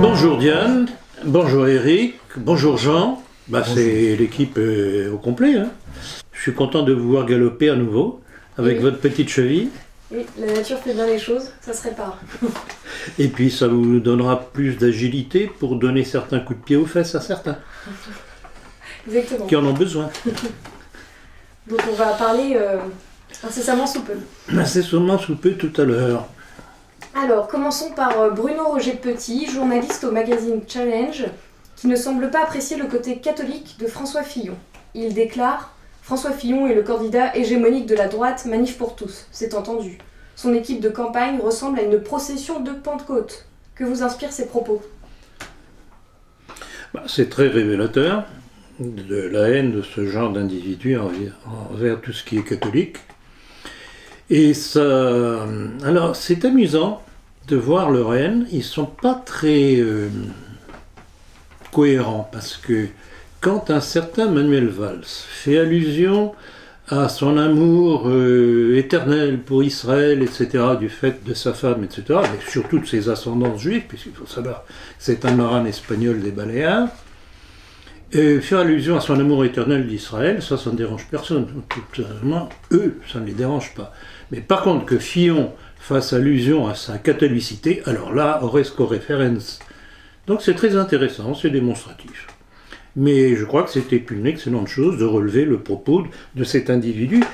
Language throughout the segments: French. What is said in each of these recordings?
Bonjour Diane, bonjour Eric, bonjour Jean. C'est l'équipe au complet. Hein. Je suis content de vous voir galoper à nouveau avec votre petite cheville. Oui, la nature fait bien les choses, ça se répare. Et puis ça vous donnera plus d'agilité pour donner certains coups de pied aux fesses à certains. Exactement. Qui en ont besoin. Donc on va parler incessamment sous peu. Incessamment sous peu tout à l'heure. Alors, commençons par Bruno Roger Petit, journaliste au magazine Challenge, qui ne semble pas apprécier le côté catholique de François Fillon. Il déclare « François Fillon est le candidat hégémonique de la droite Manif pour tous, c'est entendu. Son équipe de campagne ressemble à une procession de Pentecôte. Que vous inspirent ces propos ?» C'est très révélateur de la haine de ce genre d'individu envers tout ce qui est catholique. Et ça... Alors, c'est amusant de voir leur haine. Ils ne sont pas très cohérents, parce que quand un certain Manuel Valls fait allusion à son amour éternel pour Israël, etc., du fait de sa femme, etc., avec surtout de ses ascendances juives, puisqu'il faut savoir que c'est un marin espagnol des Baléares, faire allusion à son amour éternel d'Israël, ça ne dérange personne. Totalement, eux, ça ne les dérange pas. Mais par contre, que Fillon fasse allusion à sa catholicité, alors là, horresco referens. Donc c'est très intéressant, c'est démonstratif. Mais je crois que c'était une excellente chose de relever le propos de cet individu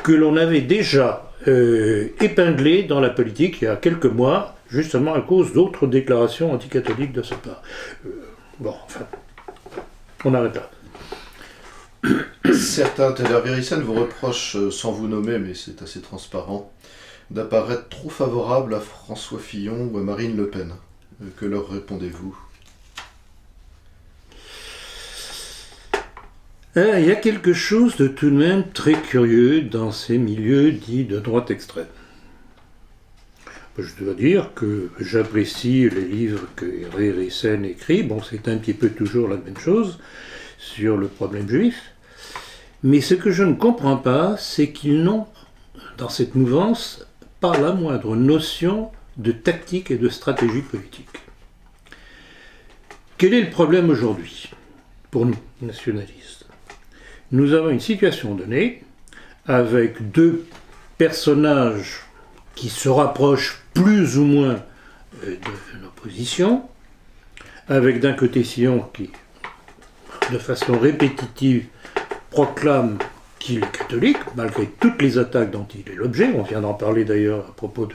que l'on avait déjà épinglé dans la politique il y a quelques mois, justement à cause d'autres déclarations anticatholiques de sa part. On arrête là. Certains, Hervé Ryssen vous reprochent, sans vous nommer, mais c'est assez transparent, d'apparaître trop favorable à François Fillon ou à Marine Le Pen. Que leur répondez-vous ? Il y a quelque chose de tout de même très curieux dans ces milieux dits de droite extrême. Je dois dire que j'apprécie les livres que Hervé Ryssen écrit. C'est un petit peu toujours la même chose sur le problème juif. Mais ce que je ne comprends pas, c'est qu'ils n'ont, dans cette mouvance, pas la moindre notion de tactique et de stratégie politique. Quel est le problème aujourd'hui, pour nous, nationalistes ? Nous avons une situation donnée, avec deux personnages qui se rapprochent plus ou moins de l'opposition, avec d'un côté Fillon qui, de façon répétitive, proclame qu'il est catholique, malgré toutes les attaques dont il est l'objet. On vient d'en parler d'ailleurs à propos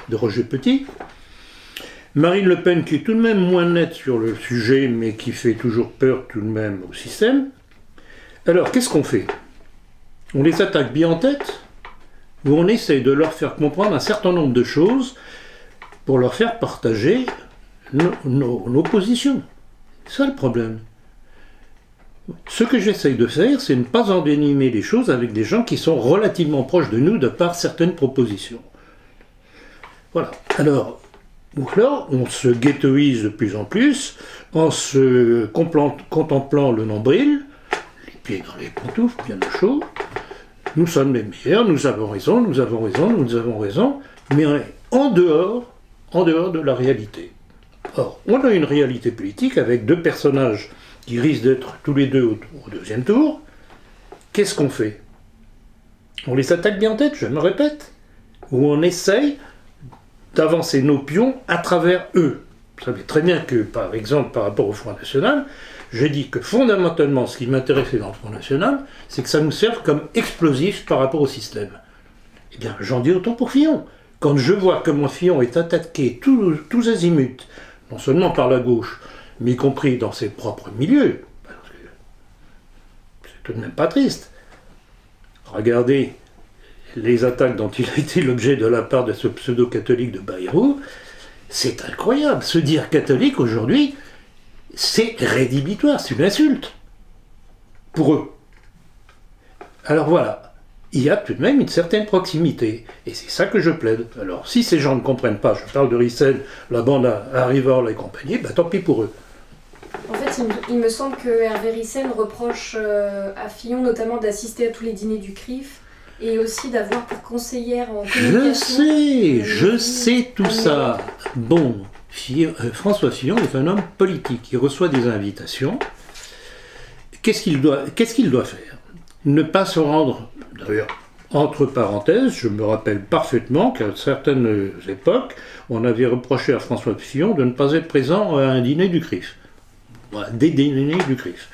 de Roger Petit. Marine Le Pen qui est tout de même moins nette sur le sujet, mais qui fait toujours peur tout de même au système. Alors, qu'est-ce qu'on fait ? On les attaque bien en tête, ou on essaye de leur faire comprendre un certain nombre de choses pour leur faire partager nos positions. C'est ça le problème. Ce que j'essaye de faire, c'est ne pas envenimer les choses avec des gens qui sont relativement proches de nous de par certaines propositions. Voilà. Alors on se ghettoise de plus en plus en se contemplant le nombril, les pieds dans les pantoufles, bien au chaud. Nous sommes les meilleurs, nous avons raison, mais on est en dehors de la réalité. Or, on a une réalité politique avec deux personnages qui risquent d'être tous les deux au deuxième tour. Qu'est-ce qu'on fait ? On les attaque bien en tête, je me répète, ou on essaye d'avancer nos pions à travers eux. Vous savez très bien que, par exemple, par rapport au Front National, j'ai dit que fondamentalement, ce qui m'intéressait dans le Front National, c'est que ça nous serve comme explosif par rapport au système. Eh bien, j'en dis autant pour Fillon. Quand je vois comment Fillon est attaqué tous azimuts, non seulement par la gauche, mais y compris dans ses propres milieux, parce que c'est tout de même pas triste. Regardez les attaques dont il a été l'objet de la part de ce pseudo-catholique de Bayrou, c'est incroyable. Se dire catholique aujourd'hui, c'est rédhibitoire, c'est une insulte pour eux. Alors voilà, il y a tout de même une certaine proximité, et c'est ça que je plaide. Alors si ces gens ne comprennent pas, je parle de Ryssen, la bande à Rivard et compagnie, tant pis pour eux. En fait, il me semble que Hervé Ryssen reproche à Fillon notamment d'assister à tous les dîners du CRIF et aussi d'avoir pour conseillère en communication... Je sais tout ça. Bon, François Fillon est un homme politique. Il reçoit des invitations. Qu'est-ce qu'il doit faire? Ne pas se rendre, d'ailleurs, entre parenthèses, je me rappelle parfaitement qu'à certaines époques, on avait reproché à François Fillon de ne pas être présent à un dîner du CRIF. Voilà, des dîners du CRIF.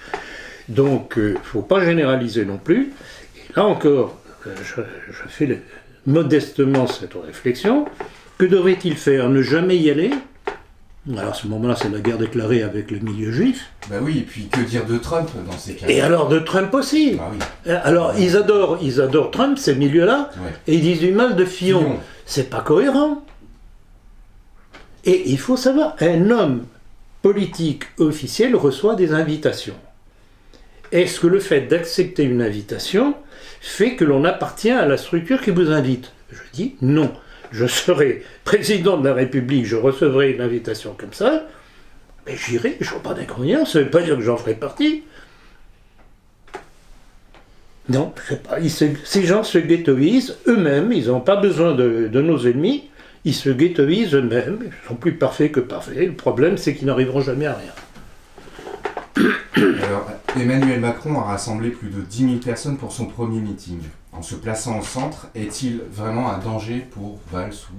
Donc, il ne faut pas généraliser non plus. Et là encore, je fais modestement cette réflexion. Que devrait-il faire? Ne jamais y aller? Alors à ce moment-là, c'est la guerre déclarée avec le milieu juif. Bah oui, et puis que dire de Trump dans ces cas-là? Et alors de Trump aussi. Bah oui. Alors ils adorent Trump, ces milieux-là, Ouais. et ils disent du mal de Fillon. C'est pas cohérent. Et il faut savoir, un homme politique officiel reçoit des invitations. Est-ce que le fait d'accepter une invitation fait que l'on appartient à la structure qui vous invite? Je dis non. Je serai président de la République, je recevrai une invitation comme ça, mais j'irai, je ne vois pas d'inconvénient, ça ne veut pas dire que j'en ferai partie. Non, je sais pas, ces gens se ghettoisent eux-mêmes, ils n'ont pas besoin de nos ennemis, ils se ghettoisent eux-mêmes, ils sont plus parfaits que parfaits. Le problème, c'est qu'ils n'arriveront jamais à rien. Alors, Emmanuel Macron a rassemblé plus de 10 000 personnes pour son premier meeting. En se plaçant au centre, est-il vraiment un danger pour Valls ou...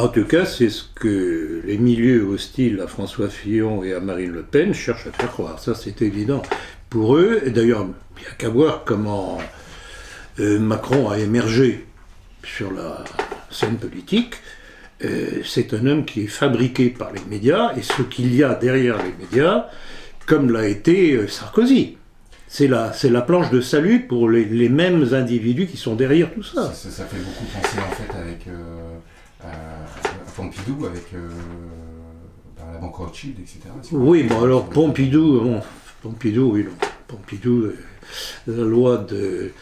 En tout cas, c'est ce que les milieux hostiles à François Fillon et à Marine Le Pen cherchent à faire croire. Ça, c'est évident. Pour eux, et d'ailleurs, il n'y a qu'à voir comment Macron a émergé sur la scène politique. C'est un homme qui est fabriqué par les médias, et ce qu'il y a derrière les médias, comme l'a été Sarkozy. C'est la planche de salut pour les mêmes individus qui sont derrière tout ça. Ça fait beaucoup penser en fait avec à Pompidou, avec la banque Rothschild, etc. Oui, bon alors Pompidou, oui, non. Pompidou, la loi de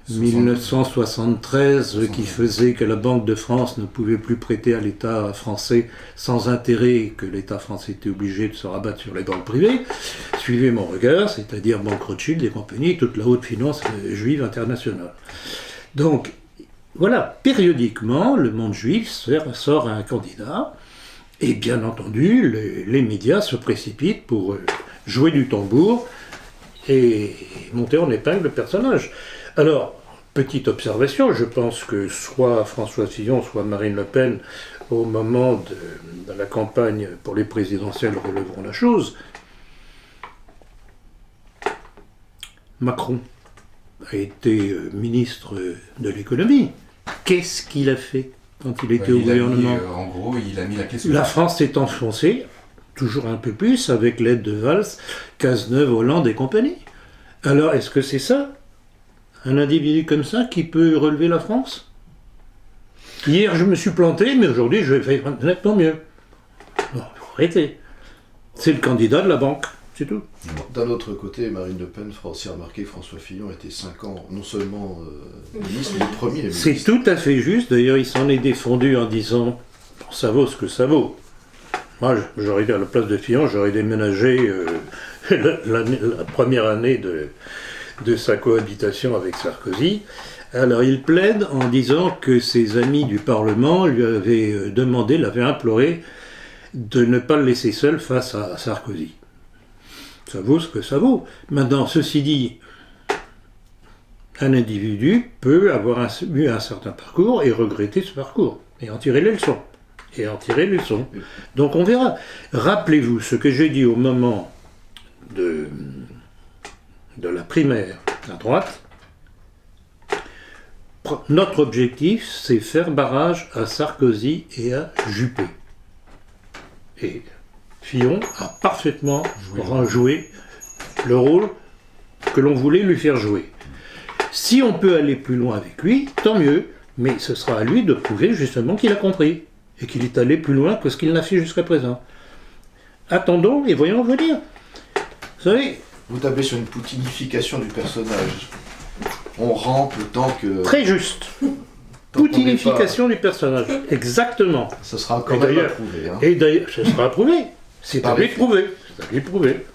1973 qui faisait que la Banque de France ne pouvait plus prêter à l'État français sans intérêt, que l'État français était obligé de se rabattre sur les banques privées. Suivez mon regard, c'est-à-dire Banque Rothschild et compagnie, toute la haute finance juive internationale. Donc, voilà, périodiquement, le monde juif sort un candidat, et bien entendu, les médias se précipitent pour jouer du tambour et monter en épingle le personnage. Alors, petite observation, je pense que soit François Fillon, soit Marine Le Pen, au moment de la campagne pour les présidentielles, releveront la chose. Macron a été ministre de l'économie. Qu'est-ce qu'il a fait quand il était au gouvernement? En gros, il a mis la clé sous La France s'est enfoncée, toujours un peu plus, avec l'aide de Valls, Cazeneuve, Hollande et compagnie. Alors, est-ce que c'est ça? Un individu comme ça qui peut relever la France? Hier, je me suis planté, mais aujourd'hui, je vais faire nettement mieux. Non, il faut arrêter. C'est le candidat de la banque, c'est tout. D'un autre côté, Marine Le Pen fera aussi remarquer que François Fillon était 5 ans, non seulement ministre, mais premier ministre. C'est tout à fait juste. D'ailleurs, il s'en est défendu en disant « ça vaut ce que ça vaut ». Moi, j'aurais été à la place de Fillon, j'aurais déménagé la première année de sa cohabitation avec Sarkozy. Alors il plaide en disant que ses amis du Parlement lui avaient demandé, l'avaient imploré de ne pas le laisser seul face à Sarkozy. Ça vaut ce que ça vaut. Maintenant, ceci dit, un individu peut avoir eu un certain parcours et regretter ce parcours, et en tirer les leçons. Donc on verra. Rappelez-vous ce que j'ai dit au moment de la primaire à droite. Notre objectif, c'est faire barrage à Sarkozy et à Juppé. Et Fillon a parfaitement joué le rôle que l'on voulait lui faire jouer. Si on peut aller plus loin avec lui, tant mieux, mais ce sera à lui de prouver justement qu'il a compris et qu'il est allé plus loin que ce qu'il n'a fait jusqu'à présent. Attendons et voyons venir. Vous savez... Vous tablez sur une poutinification du personnage. On rampe tant que... Très juste. Poutinification du personnage. Exactement. Ça sera encore même approuvé. Hein. Et d'ailleurs, ce sera approuvé. C'est à lui de prouver. C'est à lui de prouver.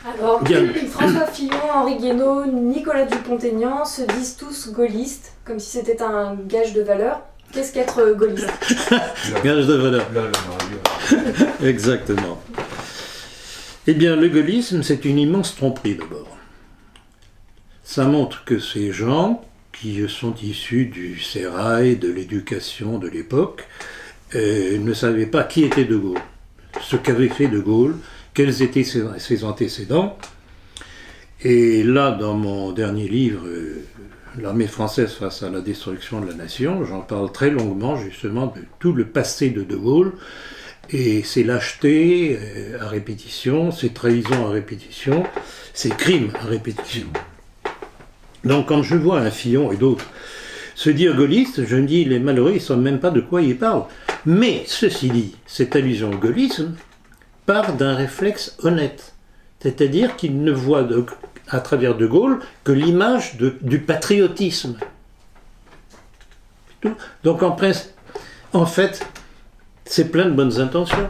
Alors, François Fillon, Henri Guénaud, Nicolas Dupont-Aignan se disent tous gaullistes, comme si c'était un gage de valeur. Qu'est-ce qu'être gaulliste? Gage de valeur. Là, Exactement. Eh bien, le gaullisme, c'est une immense tromperie d'abord. Ça montre que ces gens qui sont issus du sérail, de l'éducation de l'époque, ne savaient pas qui était De Gaulle, ce qu'avait fait De Gaulle, quels étaient ses antécédents. Et là, dans mon dernier livre, L'armée française face à la destruction de la nation, j'en parle très longuement justement de tout le passé de Gaulle et ses lâchetés à répétition, ses trahisons à répétition, ses crimes à répétition. Donc quand je vois un Fillon et d'autres se dire gaulliste, je me dis les malheureux, ils ne savent même pas de quoi ils parlent. Mais ceci dit, cette allusion au gaullisme part d'un réflexe honnête, c'est-à-dire qu'ils ne voient à travers De Gaulle que l'image du patriotisme. Donc en fait, c'est plein de bonnes intentions.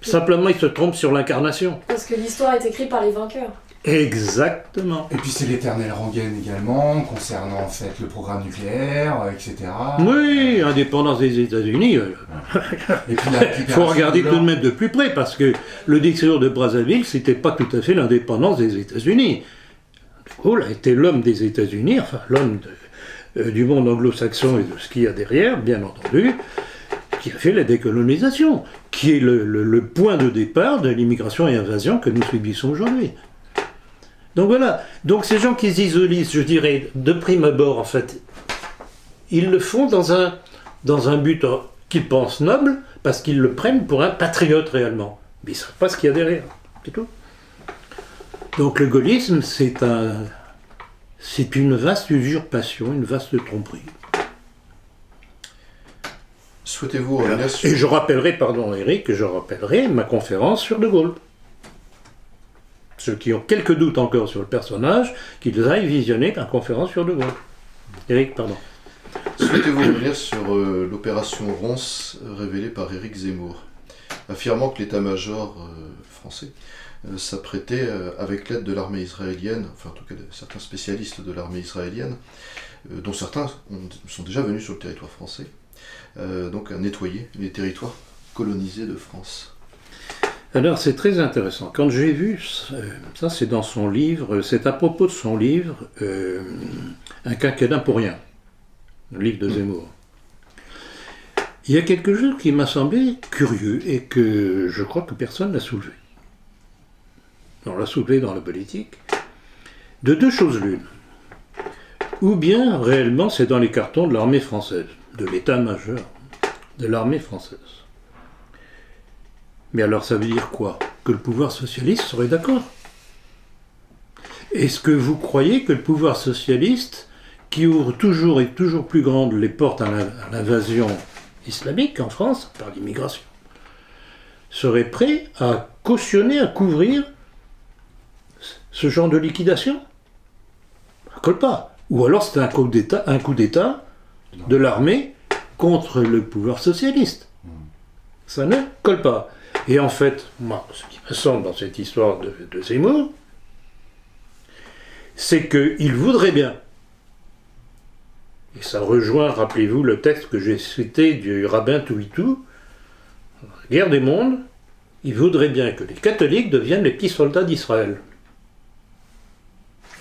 Simplement, ils se trompent sur l'incarnation. Parce que l'histoire est écrite par les vainqueurs. Exactement. Et puis c'est l'éternelle rengaine également, concernant en fait le programme nucléaire, etc. Oui, indépendance des États-Unis. Et puis Il faut regarder tout de même de plus près, parce que le dictateur de Brazzaville, c'était pas tout à fait l'indépendance des États-Unis. De Gaulle a été l'homme des États-Unis, enfin l'homme du monde anglo-saxon et de ce qu'il y a derrière, bien entendu, qui a fait la décolonisation, qui est le point de départ de l'immigration et invasion que nous subissons aujourd'hui. Donc voilà, donc ces gens qui s'isolisent, je dirais, de prime abord, en fait, ils le font dans un but qu'ils pensent noble, parce qu'ils le prennent pour un patriote réellement. Mais ils ne savent pas ce qu'il y a derrière, c'est tout. Donc le gaullisme, c'est une vaste usurpation, une vaste tromperie. Souhaitez-vous revenir sur... Et je rappellerai, pardon Eric, ma conférence sur De Gaulle. Ceux qui ont quelques doutes encore sur le personnage, qu'ils aillent visionner ma conférence sur De Gaulle. Eric, pardon. Souhaitez-vous revenir sur l'opération Ronce révélée par Éric Zemmour, affirmant que l'état-major français s'apprêtait, avec l'aide de l'armée israélienne, enfin en tout cas de certains spécialistes de l'armée israélienne, dont certains sont déjà venus sur le territoire français, donc à nettoyer les territoires colonisés de France. Alors c'est très intéressant. Quand j'ai vu, ça c'est dans son livre, c'est à propos de son livre, Un quinquennat pour rien, le livre de Zemmour. Il y a quelque chose qui m'a semblé curieux et que je crois que personne n'a soulevé. On l'a soulevé dans la politique. De deux choses l'une. Ou bien réellement c'est dans les cartons de l'armée française, de l'état-major de l'armée française. Mais alors ça veut dire quoi? Que le pouvoir socialiste serait d'accord? Est-ce que vous croyez que le pouvoir socialiste, qui ouvre toujours et toujours plus grandes les portes à l'invasion islamique en France, par l'immigration, serait prêt à cautionner, à couvrir ce genre de liquidation? Ça colle pas. Ou alors c'est un coup d'État de l'armée contre le pouvoir socialiste. Ça ne colle pas. Et en fait, moi, ce qui me semble dans cette histoire de Zemmour, c'est qu'il voudrait bien, et ça rejoint, rappelez-vous, le texte que j'ai cité du rabbin Touitou, la guerre des mondes, il voudrait bien que les catholiques deviennent les petits soldats d'Israël.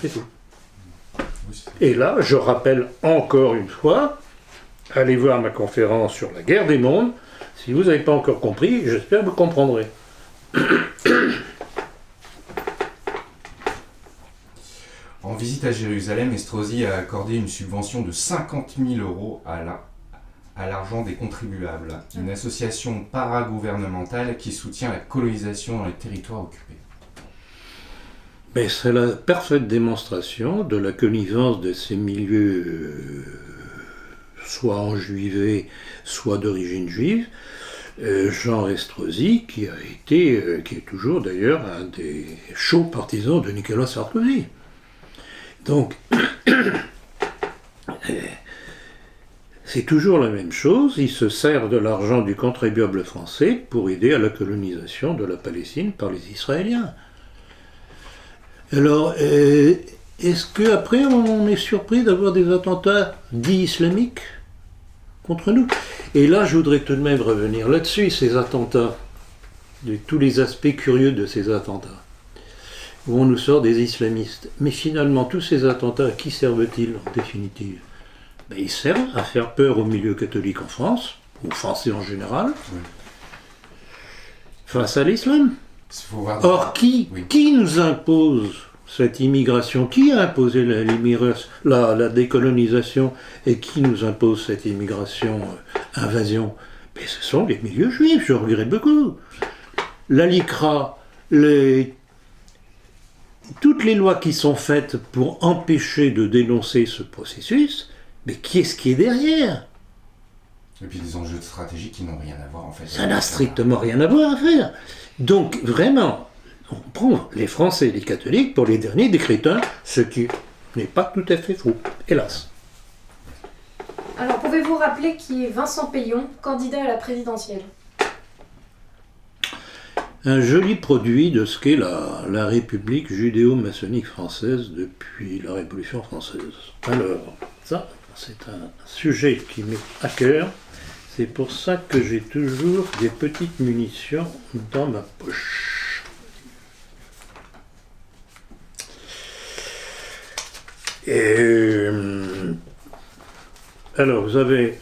C'est tout. Et là, je rappelle encore une fois, allez voir ma conférence sur la guerre des mondes. Si vous n'avez pas encore compris, j'espère que vous comprendrez. En visite à Jérusalem, Estrosi a accordé une subvention de 50 000 € à l'argent des contribuables, une association paragouvernementale qui soutient la colonisation dans les territoires occupés. Mais c'est la parfaite démonstration de la connivence de ces milieux, soit enjuivés, soit d'origine juive. Jean Estrosi, qui est toujours d'ailleurs un des chauds partisans de Nicolas Sarkozy. Donc, c'est toujours la même chose, il se sert de l'argent du contribuable français pour aider à la colonisation de la Palestine par les Israéliens. Alors, est-ce qu'après on est surpris d'avoir des attentats dits islamiques? contre nous. Et là, je voudrais tout de même revenir là-dessus, ces attentats, de tous les aspects curieux de ces attentats, où on nous sort des islamistes. Mais finalement, tous ces attentats, à qui servent-ils en définitive? Ben, ils servent à faire peur au milieu catholique en France, aux Français en général, face à l'islam. Or, qui nous impose cette immigration? Qui a imposé la décolonisation et qui nous impose cette immigration, invasion? Mais ce sont les milieux juifs, je regrette beaucoup. La LICRA, toutes les lois qui sont faites pour empêcher de dénoncer ce processus, mais qui est-ce qui est derrière? Et puis des enjeux stratégiques qui n'ont rien à voir en fait. Ça n'a strictement rien à voir à faire. Donc vraiment, on prend les Français et les catholiques pour les derniers des crétins, ce qui n'est pas tout à fait faux, hélas. Alors, pouvez-vous rappeler qui est Vincent Peillon, candidat à la présidentielle? Un joli produit de ce qu'est la République judéo-maçonnique française depuis la Révolution française. Alors, ça, c'est un sujet qui m'est à cœur. C'est pour ça que j'ai toujours des petites munitions dans ma poche. Alors, vous avez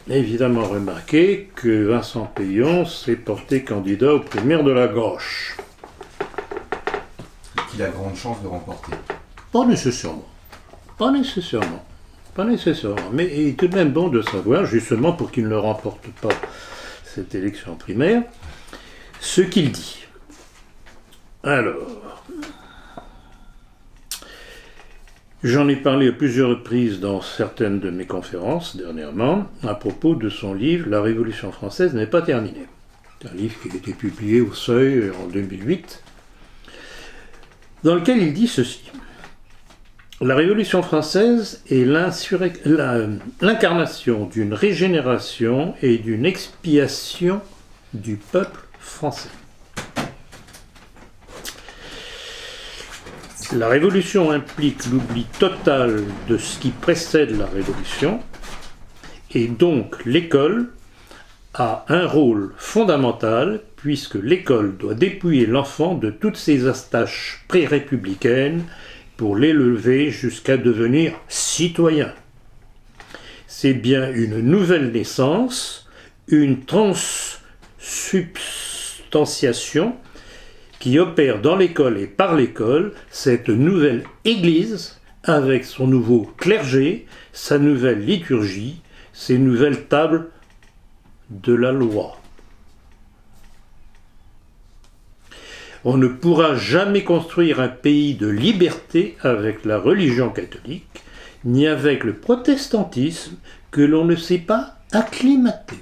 évidemment remarqué que Vincent Peillon s'est porté candidat aux primaires de la gauche. Qu'il a grande chance de remporter. Pas nécessairement. Pas nécessairement. Mais il est tout de même bon de savoir, justement pour qu'il ne remporte pas cette élection primaire, ce qu'il dit. Alors, j'en ai parlé à plusieurs reprises dans certaines de mes conférences dernièrement, à propos de son livre « La Révolution française n'est pas terminée ». C'est un livre qui a été publié au Seuil en 2008, dans lequel il dit ceci. La Révolution française est l'incarnation d'une régénération et d'une expiation du peuple français. La Révolution implique l'oubli total de ce qui précède la Révolution, et donc l'école a un rôle fondamental, puisque l'école doit dépouiller l'enfant de toutes ses attaches pré-républicaines pour l'élever jusqu'à devenir citoyen. C'est bien une nouvelle naissance, une transsubstantiation qui opère dans l'école et par l'école, cette nouvelle Église avec son nouveau clergé, sa nouvelle liturgie, ses nouvelles tables de la loi. On ne pourra jamais construire un pays de liberté avec la religion catholique, ni avec le protestantisme que l'on ne sait pas acclimater.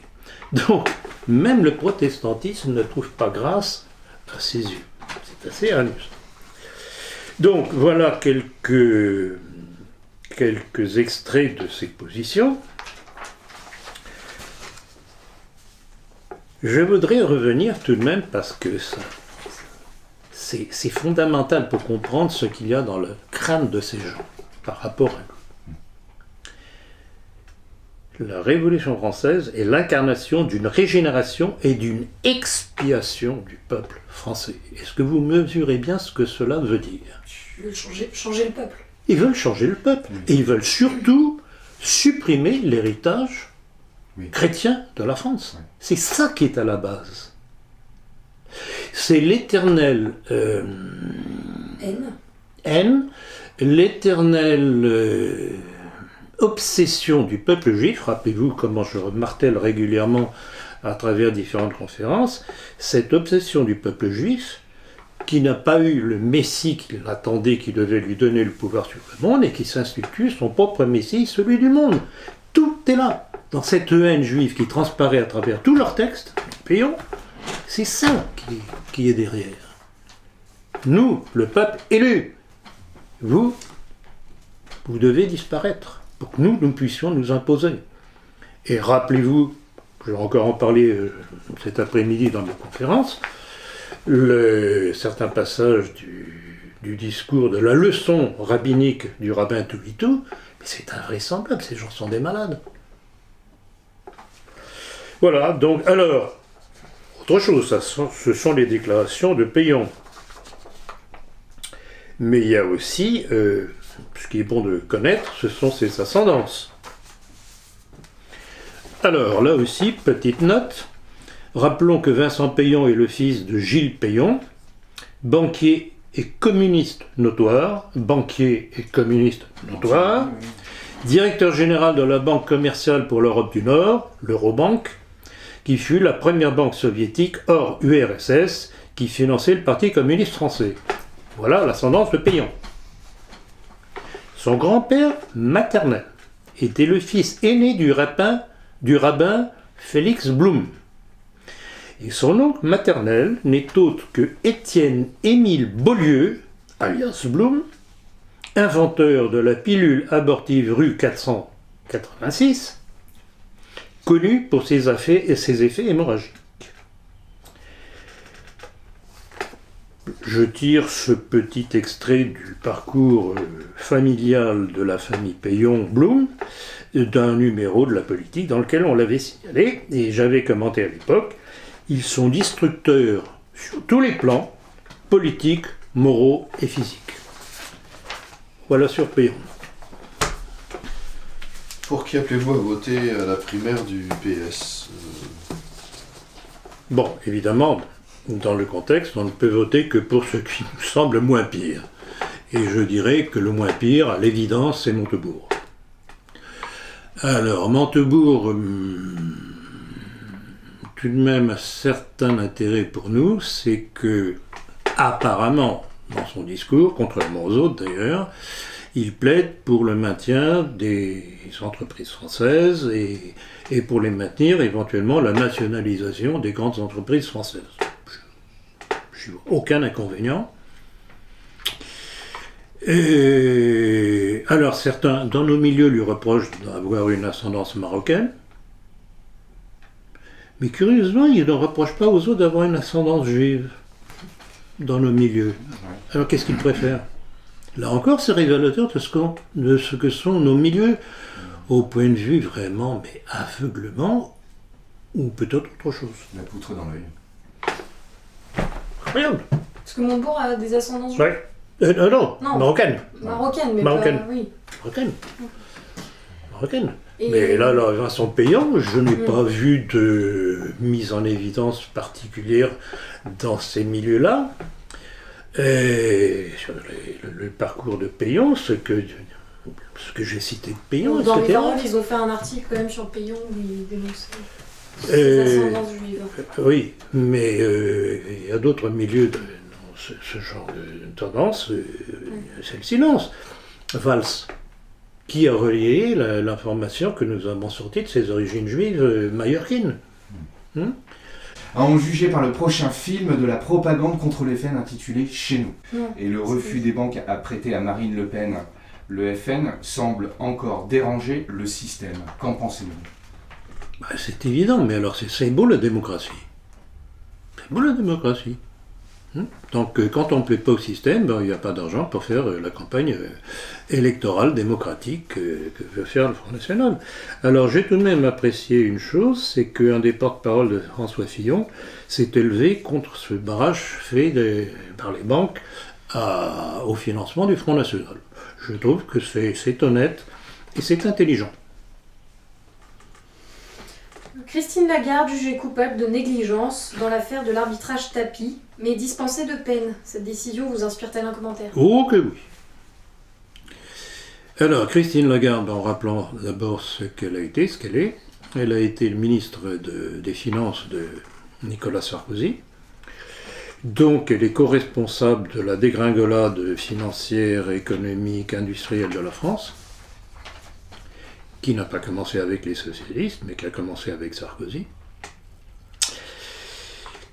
Donc, même le protestantisme ne trouve pas grâce à ses yeux. C'est assez amusant. Donc, voilà quelques extraits de ces positions. Je voudrais revenir tout de même parce que c'est fondamental pour comprendre ce qu'il y a dans le crâne de ces gens par rapport à nous. La Révolution française est l'incarnation d'une régénération et d'une expiation du peuple français. Est-ce que vous mesurez bien ce que cela veut dire? Ils veulent changer le peuple. Ils veulent changer le peuple. Et ils veulent surtout supprimer l'héritage chrétien de la France. C'est ça qui est à la base. C'est l'éternelle haine, l'éternelle obsession du peuple juif. Rappelez-vous comment je martèle régulièrement à travers différentes conférences, cette obsession du peuple juif qui n'a pas eu le Messie qu'il attendait, qui devait lui donner le pouvoir sur le monde, et qui s'institue son propre Messie, celui du monde. Tout est là, dans cette haine juive qui transparaît à travers tous leurs textes, Péon. C'est ça qui est derrière. Nous, le peuple élu, vous devez disparaître pour que nous puissions nous imposer. Et rappelez-vous, je vais encore en parler cet après-midi dans ma conférence, certains passages du discours de la leçon rabbinique du rabbin Toulitou, mais c'est invraisemblable, ces gens sont des malades. Voilà, donc, alors, autre chose, ce sont les déclarations de Payon. Mais il y a aussi, ce qui est bon de connaître, ce sont ses ascendances. Alors, là aussi, petite note, rappelons que Vincent Payon est le fils de Gilles Payon, banquier et communiste notoire, directeur général de la Banque commerciale pour l'Europe du Nord, l'Eurobank, qui fut la première banque soviétique hors URSS qui finançait le Parti communiste français. Voilà l'ascendance de Payon. Son grand-père maternel était le fils aîné du rabbin Félix Blum. Et son oncle maternel n'est autre que Étienne-Émile Beaulieu, alias Blum, inventeur de la pilule abortive rue 486, connu pour ses effets hémorragiques. Je tire ce petit extrait du parcours familial de la famille Payon-Blum d'un numéro de la politique dans lequel on l'avait signalé, et j'avais commenté à l'époque, ils sont destructeurs sur tous les plans, politiques, moraux et physiques. Voilà sur Payon. Pour qui appelez-vous à voter à la primaire du PS? Bon, évidemment, dans le contexte, on ne peut voter que pour ce qui nous semble moins pire. Et je dirais que le moins pire, à l'évidence, c'est Montebourg. Alors, Montebourg, tout de même, a certain intérêt pour nous, c'est que, apparemment, dans son discours, contrairement aux autres d'ailleurs, il plaide pour le maintien des entreprises françaises et pour les maintenir, éventuellement, la nationalisation des grandes entreprises françaises. Je n'ai aucun inconvénient. Et alors certains, dans nos milieux, lui reprochent d'avoir une ascendance marocaine. Mais curieusement, il ne reproche pas aux autres d'avoir une ascendance juive dans nos milieux. Alors qu'est-ce qu'il préfère? Là encore, c'est révélateur de ce que sont nos milieux, au point de vue vraiment, mais aveuglement, ou peut-être autre chose. La poutre dans l'œil. Regarde. Parce que Montebourg a des ascendances juives. Ouais. Non, marocaine. Marocaine, mais Marocaine. pas... Oui. Marocaine. Et- Mais là, Vincent Payon, je n'ai pas vu de mise en évidence particulière dans ces milieux-là. Et sur le parcours de Payon, ce que j'ai cité de Payon, Dans les etc. paroles, ils ont fait un article quand même sur Payon où ils dénonçaient ses ascendances juives. Oui, mais il y a d'autres milieux dans ce genre de tendance, c'est le silence. Valls, qui a relié l'information que nous avons sortie de ses origines juives mallorquines. À en juger par le prochain film de la propagande contre les FN intitulé Chez nous. Et le refus des banques à prêter à Marine Le Pen, le FN semble encore déranger le système. Qu'en pensez-vous? C'est évident, mais alors c'est beau la démocratie. C'est beau la démocratie. Donc quand on ne plaît pas au système, il n'y a pas d'argent pour faire la campagne électorale démocratique que veut faire le Front National. Alors j'ai tout de même apprécié une chose, c'est qu'un des porte-parole de François Fillon s'est élevé contre ce barrage fait par les banques au financement du Front National. Je trouve que c'est honnête et c'est intelligent. Christine Lagarde, jugée coupable de négligence dans l'affaire de l'arbitrage tapis, mais dispensée de peine. Cette décision vous inspire-t-elle un commentaire? Oh que oui. Alors, Christine Lagarde, en rappelant d'abord ce qu'elle a été, ce qu'elle est, elle a été le ministre des Finances de Nicolas Sarkozy. Donc, elle est co-responsable de la dégringolade financière, économique, industrielle de la France, qui n'a pas commencé avec les socialistes, mais qui a commencé avec Sarkozy.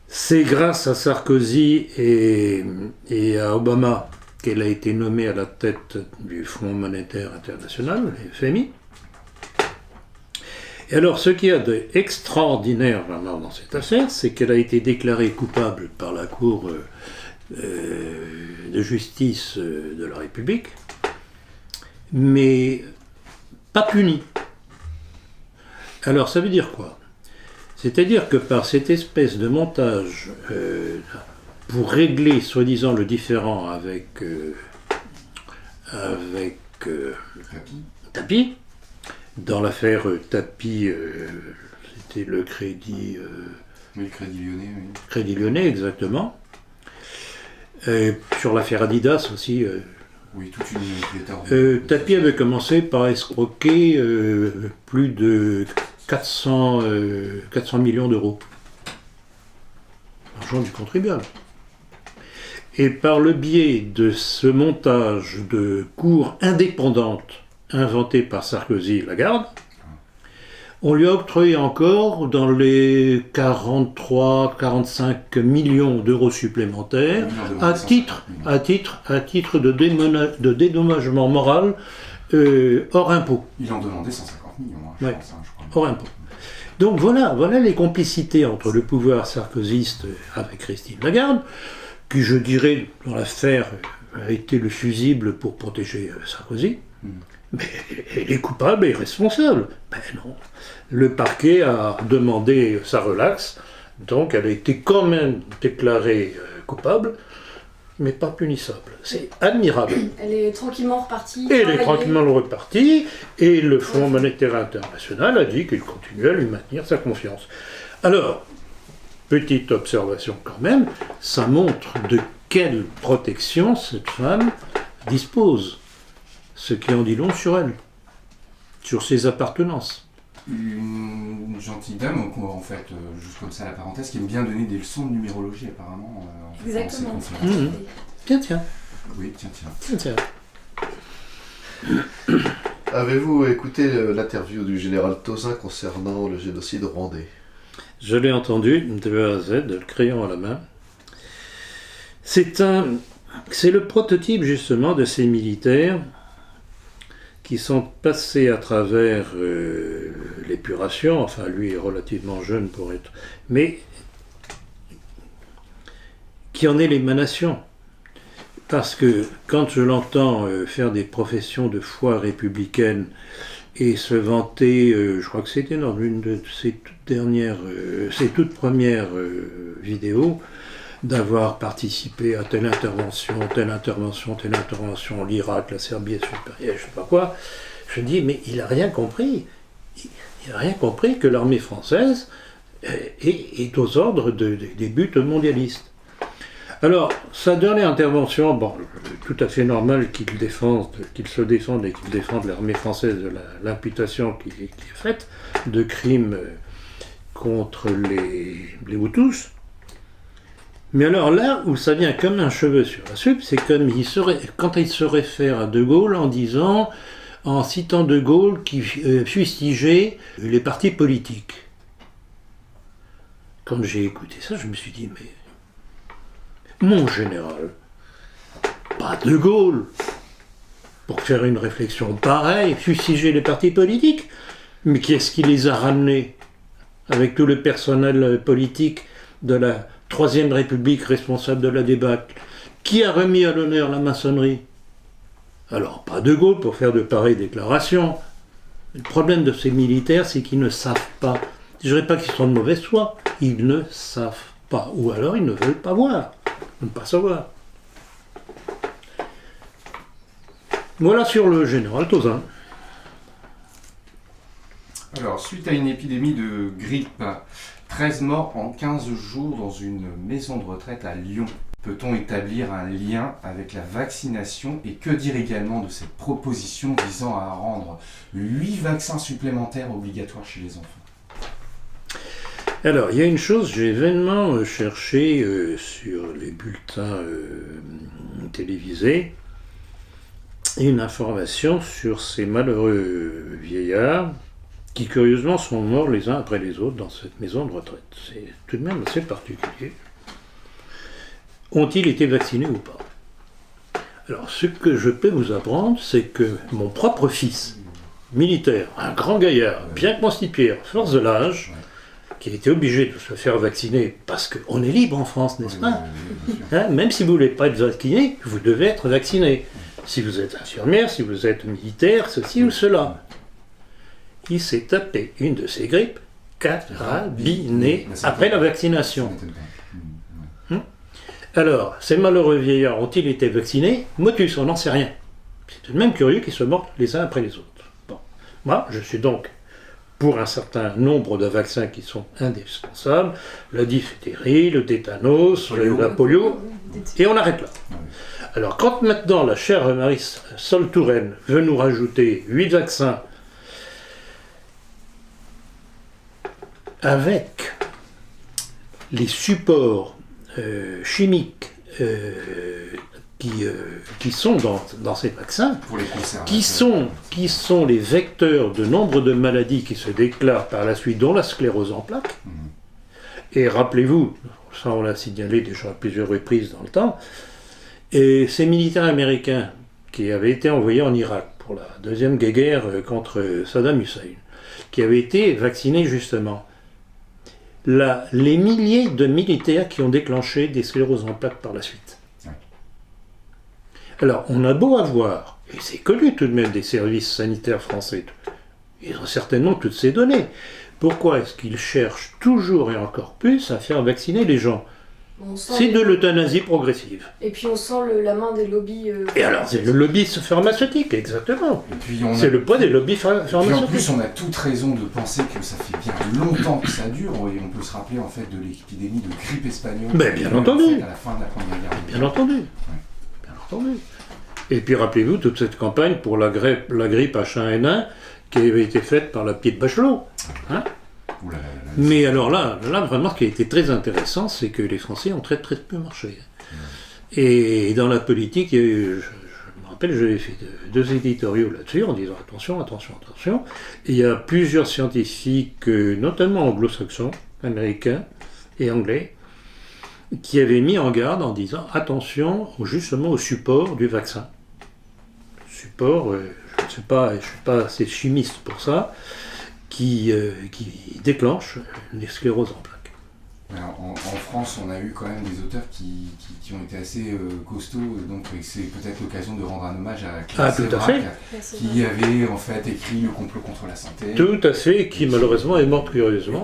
C'est grâce à Sarkozy et à Obama qu'elle a été nommée à la tête du Fonds monétaire international, le FMI. Et alors, ce qu'il y a d'extraordinaire vraiment dans cette affaire, c'est qu'elle a été déclarée coupable par la Cour de justice de la République, mais pas punie. Alors, ça veut dire quoi? C'est-à-dire que par cette espèce de montage pour régler soi-disant le différend avec Tapie, dans l'affaire Tapie, c'était le Crédit... Oui, le Crédit Lyonnais, oui. Crédit Lyonnais, exactement. Sur l'affaire Adidas aussi. Oui, toute une Tapie avait commencé par escroquer plus de 400 millions d'euros. L'argent du contribuable. Et par le biais de ce montage de cours indépendantes inventé par Sarkozy et Lagarde, on lui a octroyé encore dans les 43-45 millions d'euros supplémentaires à titre de dédommagement moral hors impôt. Il en demandait 150 millions, je Ouais, pense, je crois. hors impôt. Donc voilà les complicités entre le pouvoir sarkozyste avec Christine Lagarde, qui, je dirais, dans l'affaire, a été le fusible pour protéger Sarkozy. Mais elle est coupable et responsable. Ben non. Le parquet a demandé sa relaxe, donc elle a été quand même déclarée coupable, mais pas punissable. C'est admirable. Elle est tranquillement repartie. Et elle est tranquillement repartie, et le Fonds monétaire international a dit qu'il continuait à lui maintenir sa confiance. Alors, petite observation quand même, ça montre de quelle protection cette femme dispose. Ce qui en dit long sur elle, sur ses appartenances. Une gentille dame, en fait, juste comme ça la parenthèse, qui aime bien donner des leçons de numérologie apparemment. Exactement. Tiens. Oui, tiens. Avez-vous écouté l'interview du général Tauzin concernant le génocide rwandais? Je l'ai entendu de A à Z, le crayon à la main. C'est le prototype justement de ces militaires qui sont passés à travers l'épuration, enfin lui est relativement jeune pour être, mais qui en est l'émanation. Parce que quand je l'entends faire des professions de foi républicaine et se vanter, je crois que c'était dans une de ses toutes premières vidéos, d'avoir participé à telle intervention, l'Irak, la Serbie est supérieure, je sais pas quoi, je dis, mais il n'a rien compris. Il n'a rien compris que l'armée française est aux ordres des buts mondialistes. Alors, sa dernière intervention, bon, tout à fait normal qu'il se défende et qu'il défende l'armée française de l'imputation qui est faite de crimes contre les Hutus. Mais alors là où ça vient comme un cheveu sur la soupe, c'est comme quand il se réfère à De Gaulle en citant De Gaulle qui fustigeait les partis politiques. Quand j'ai écouté ça, je me suis dit, mais mon général, pas De Gaulle, pour faire une réflexion pareille, fustiger les partis politiques, mais qui est-ce qui les a ramenés avec tout le personnel politique de la Troisième République responsable de la débâcle? Qui a remis à l'honneur la maçonnerie? Alors, pas De Gaulle pour faire de pareilles déclarations. Le problème de ces militaires, c'est qu'ils ne savent pas. Je ne dirais pas qu'ils sont de mauvaise foi, ils ne savent pas. Ou alors ils ne veulent pas voir, ne pas savoir. Voilà sur le général Tauzin. Alors, suite à une épidémie de grippe, 13 morts en 15 jours dans une maison de retraite à Lyon. Peut-on établir un lien avec la vaccination et que dire également de cette proposition visant à rendre 8 vaccins supplémentaires obligatoires chez les enfants? Alors, il y a une chose, j'ai vainement cherché sur les bulletins télévisés une information sur ces malheureux vieillards qui curieusement sont morts les uns après les autres dans cette maison de retraite. C'est tout de même assez particulier. Ont-ils été vaccinés ou pas? Alors, ce que je peux vous apprendre, c'est que mon propre fils, militaire, un grand gaillard, bien constitué, force de l'âge, qui a été obligé de se faire vacciner, parce qu'on est libre en France, n'est-ce pas? Même si vous ne voulez pas être vacciné, vous devez être vacciné. Si vous êtes infirmière, si vous êtes militaire, ceci ou cela. Il s'est tapé une de ces grippes carabinés après la vaccination. Alors, ces malheureux vieillards ont-ils été vaccinés? Motus, on n'en sait rien. C'est tout de même curieux qu'ils se mordent les uns après les autres. Bon. Moi, je suis donc pour un certain nombre de vaccins qui sont indispensables, la diphtérie, le tétanos, la polio, et on arrête là. Alors, quand maintenant la chère Marie Sol-Touraine veut nous rajouter 8 vaccins avec les supports chimiques qui sont dans ces vaccins, qui sont les vecteurs de nombre de maladies qui se déclarent par la suite, dont la sclérose en plaques. Et rappelez-vous, ça on l'a signalé déjà à plusieurs reprises dans le temps, et ces militaires américains qui avaient été envoyés en Irak pour la deuxième guerre contre Saddam Hussein, qui avaient été vaccinés justement. Les milliers de militaires qui ont déclenché des scléroses en plaques par la suite. Alors, on a beau avoir, et c'est connu tout de même des services sanitaires français, ils ont certainement toutes ces données. Pourquoi est-ce qu'ils cherchent toujours et encore plus à faire vacciner les gens? C'est de l'euthanasie progressive. Et puis on sent la main des lobbies... Et alors, c'est le lobby pharmaceutique, exactement. C'est le poids des lobbies pharmaceutiques. Et en plus, on a toute raison de penser que ça fait bien longtemps que ça dure, et on peut se rappeler en fait de l'épidémie de grippe espagnole. Mais bien entendu. En fait, à la fin de la Première Guerre mondiale. Bien entendu. Ouais. Bien entendu. Et puis rappelez-vous toute cette campagne pour la grippe H1N1 qui avait été faite par la petite Bachelot. Hein? Mais alors là, vraiment, ce qui a été très intéressant, c'est que les Français ont très peu marché. Et dans la politique, je me rappelle, j'avais fait 2 éditoriaux là-dessus en disant attention. Et il y a plusieurs scientifiques, notamment anglo-saxons, américains et anglais, qui avaient mis en garde en disant attention justement au support du vaccin. Support, je ne suis pas assez chimiste pour ça, qui déclenche les scléroses en plaques. Alors, en France, on a eu quand même des auteurs qui ont été assez costauds, donc c'est peut-être l'occasion de rendre un hommage à Claire Sévrac, qui avait en fait écrit Le complot contre la santé. Tout à fait, qui malheureusement est morte curieusement.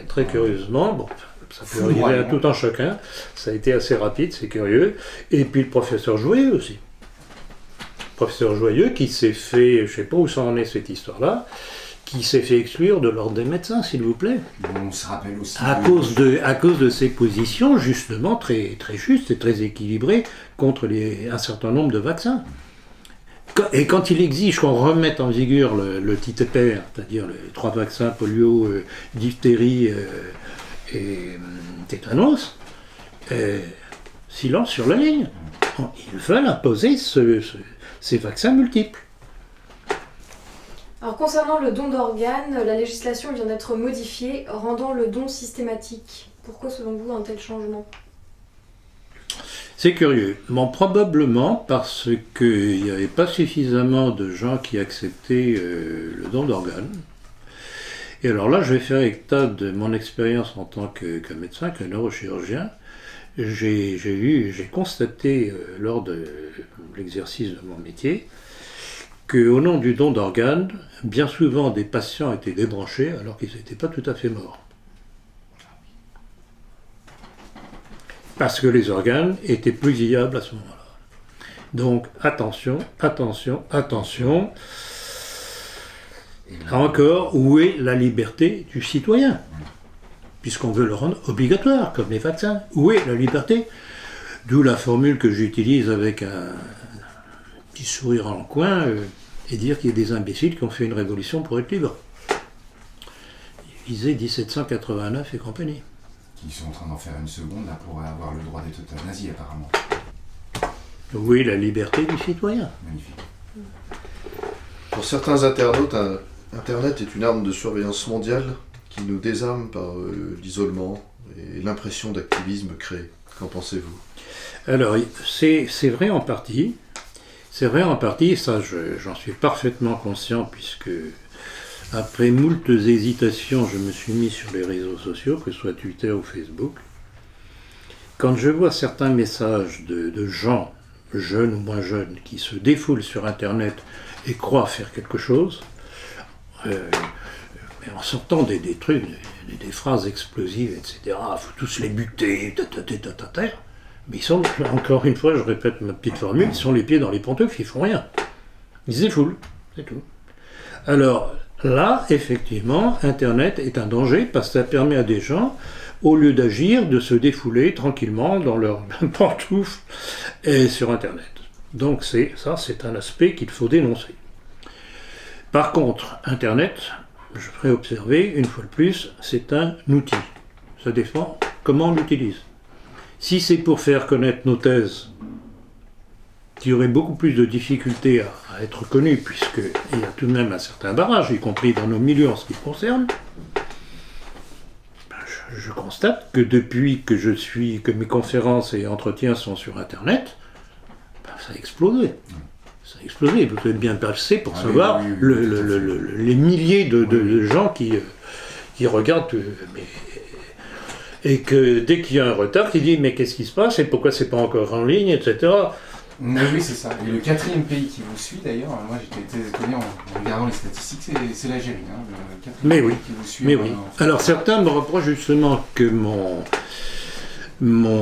Très curieusement. Bon, ça peut arriver à tout un chacun. Ça a été assez rapide, c'est curieux. Et puis le professeur Joyeux aussi. Professeur Joyeux qui s'est fait, je ne sais pas où ça en est cette histoire-là, qui s'est fait exclure de l'ordre des médecins, s'il vous plaît. On se rappelle aussi à cause de ses positions justement très justes et très équilibrées contre un certain nombre de vaccins. Et quand il exige qu'on remette en vigueur le TTPR, c'est-à-dire les 3 vaccins polio, diphtérie et tétanos, silence sur la ligne. Ils veulent imposer ces vaccins multiples. Alors concernant le don d'organes, la législation vient d'être modifiée, rendant le don systématique. Pourquoi selon vous un tel changement? C'est curieux. Bon, probablement parce qu'il n'y avait pas suffisamment de gens qui acceptaient le don d'organes. Et alors là, je vais faire état de mon expérience en tant que médecin, que neurochirurgien. J'ai constaté lors de l'exercice de mon métier qu'au nom du don d'organes, bien souvent des patients étaient débranchés alors qu'ils n'étaient pas tout à fait morts. Parce que les organes étaient plus viables à ce moment-là. Donc attention. Là encore, où est la liberté du citoyen? Puisqu'on veut le rendre obligatoire, comme les vaccins. Où est la liberté? D'où la formule que j'utilise avec un petit sourire en coin, et dire qu'il y a des imbéciles qui ont fait une révolution pour être libres. Visez 1789 et compagnie. Qui sont en train d'en faire une seconde là, pour avoir le droit d'être euthanasie apparemment. Oui, la liberté du citoyen. Magnifique. Pour certains internautes, Internet est une arme de surveillance mondiale qui nous désarme par l'isolement et l'impression d'activisme créé. Qu'en pensez-vous? Alors, c'est vrai en partie. C'est vrai en partie, ça j'en suis parfaitement conscient puisque après moultes hésitations, je me suis mis sur les réseaux sociaux, que ce soit Twitter ou Facebook. Quand je vois certains messages de gens, jeunes ou moins jeunes, qui se défoulent sur Internet et croient faire quelque chose, mais en sortant des trucs, des phrases explosives, etc. Il faut tous les buter, mais ils sont, encore une fois, je répète ma petite formule, ils sont les pieds dans les pantoufles, ils font rien. Ils se défoulent, c'est tout. Alors là, effectivement, Internet est un danger parce que ça permet à des gens, au lieu d'agir, de se défouler tranquillement dans leurs pantoufles et sur Internet. Donc c'est un aspect qu'il faut dénoncer. Par contre, Internet, je ferai observer, une fois de plus, c'est un outil. Ça dépend comment on l'utilise. Si c'est pour faire connaître nos thèses, qui auraient beaucoup plus de difficultés à être connues, puisqu'il y a tout de même un certain barrage, y compris dans nos milieux en ce qui me concerne, je constate que depuis que mes conférences et entretiens sont sur Internet, ça a explosé. Ça a explosé. Vous êtes bien passé pour savoir les milliers de gens qui regardent. Et que dès qu'il y a un retard, qui dit mais qu'est-ce qui se passe et pourquoi c'est pas encore en ligne, etc. Mais oui, c'est ça. Et le 4e pays qui vous suit, d'ailleurs, moi j'étais étonné en regardant les statistiques, c'est l'Algérie. Hein, le 4e mais pays oui, qui vous suit. Mais oui. Alors certains me reprochent justement que mon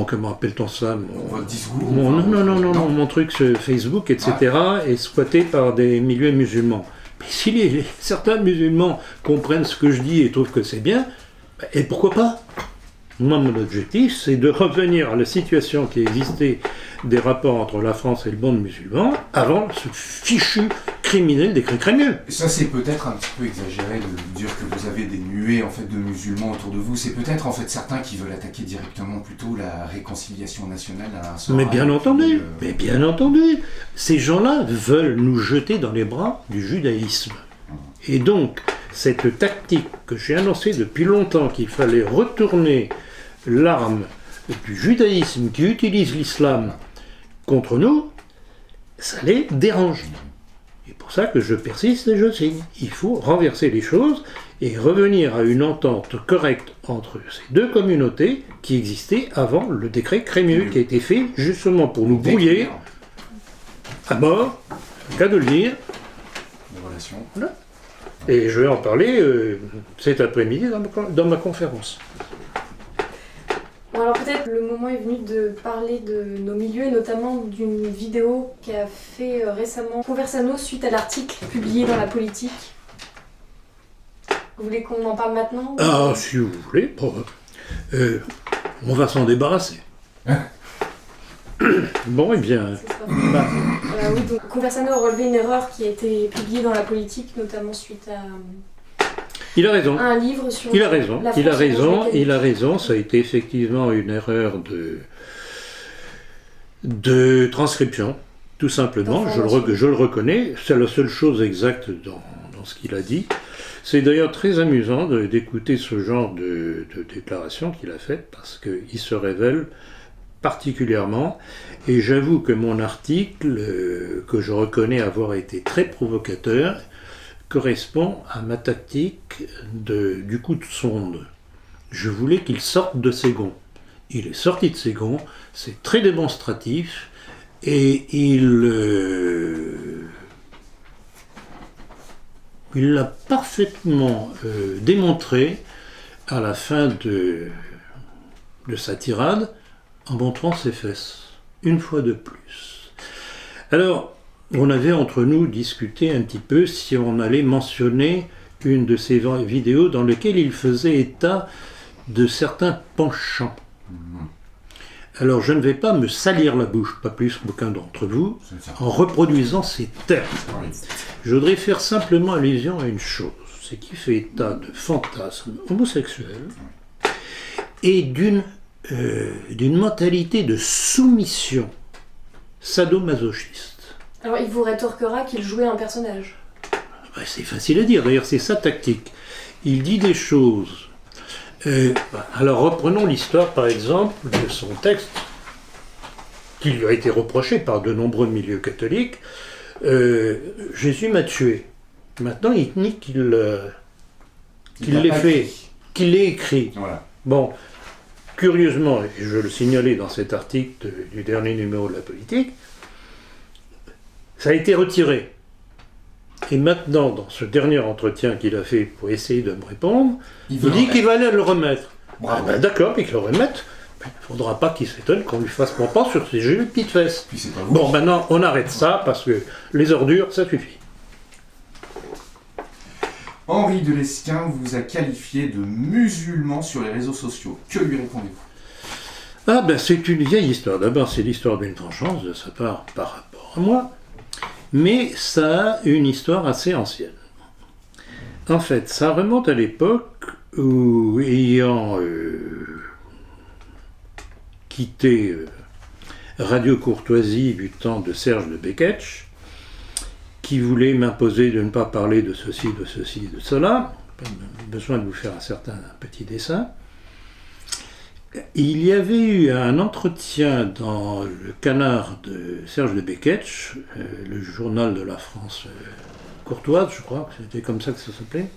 comment appelle-t-on ça, votre discours. Mon truc sur Facebook, etc. est squatté par des milieux musulmans. Mais si certains musulmans comprennent ce que je dis et trouvent que c'est bien, et pourquoi pas? Moi, mon objectif, c'est de revenir à la situation qui existait des rapports entre la France et le monde musulman avant ce fichu criminel décret Crémieux. Ça, c'est peut-être un petit peu exagéré de dire que vous avez des nuées en fait, de musulmans autour de vous. C'est peut-être en fait certains qui veulent attaquer directement plutôt la réconciliation nationale à un seul. Mais bien entendu, ces gens-là veulent nous jeter dans les bras du judaïsme. Et donc, cette tactique que j'ai annoncée depuis longtemps, qu'il fallait retourner l'arme du judaïsme qui utilise l'islam contre nous, ça les dérange. C'est pour ça que je persiste et je signe. Il faut renverser les choses et revenir à une entente correcte entre ces deux communautés qui existaient avant le décret Crémieux, qui a été fait justement pour nous brouiller à mort, le cas de le dire. Voilà. Et je vais en parler cet après-midi dans ma conférence. Bon, alors peut-être le moment est venu de parler de nos milieux, et notamment d'une vidéo qu'a fait récemment Conversano suite à l'article publié dans La Politique. Vous voulez qu'on en parle maintenant? Ah, si vous voulez. Bon, on va s'en débarrasser. Bon, eh bien... Oui, donc Conversano a relevé une erreur qui a été publiée dans La Politique, notamment suite à... Il a raison. Un livre sur il a raison. Ça a été effectivement une erreur de transcription, tout simplement. Je le reconnais. C'est la seule chose exacte dans ce qu'il a dit. C'est d'ailleurs très amusant d'écouter ce genre de déclaration qu'il a faite parce qu'il se révèle particulièrement. Et j'avoue que mon article, que je reconnais avoir été très provocateur, correspond à ma tactique du coup de sonde. Je voulais qu'il sorte de ses gonds. Il est sorti de ses gonds, c'est très démonstratif, et il l'a parfaitement démontré à la fin de sa tirade, en montrant ses fesses, une fois de plus. Alors, on avait entre nous discuté un petit peu si on allait mentionner une de ces vidéos dans lesquelles il faisait état de certains penchants. Alors je ne vais pas me salir la bouche, pas plus qu'aucun d'entre vous, en reproduisant ces termes. Je voudrais faire simplement allusion à une chose, c'est qu'il fait état de fantasmes homosexuels et d'une mentalité de soumission sadomasochiste. Alors il vous rétorquera qu'il jouait un personnage. C'est facile à dire, d'ailleurs c'est sa tactique. Il dit des choses. Alors reprenons l'histoire par exemple de son texte, qui lui a été reproché par de nombreux milieux catholiques. Jésus m'a tué. Maintenant il nie qu'il l'ait fait, qu'il l'ait écrit. Voilà. Bon, curieusement, et je le signalais dans cet article du dernier numéro de La Politique, ça a été retiré. Et maintenant, dans ce dernier entretien qu'il a fait pour essayer de me répondre, Il il veut dit qu'il va aller le remettre. Bravo. Ah ben d'accord, puis qu'il le remette. Il ne faudra pas qu'il s'étonne qu'on lui fasse mon pas sur ses jolies petites fesses. Puis c'est pas vous. Bon, maintenant, on arrête ça, parce que les ordures, ça suffit. Henri de Lesquen vous a qualifié de musulman sur les réseaux sociaux. Que lui répondez-vous? Ah ben c'est une vieille histoire. D'abord, c'est l'histoire d'une vengeance de sa part par rapport à moi. Mais ça a une histoire assez ancienne. En fait, ça remonte à l'époque où, ayant quitté Radio Courtoisie du temps de Serge de Beketch, qui voulait m'imposer de ne pas parler de ceci, de cela, pas besoin de vous faire un certain petit dessin. Il y avait eu un entretien dans le Canard de Serge de Beketch, le journal de la France courtoise, je crois, que c'était comme ça que ça s'appelait,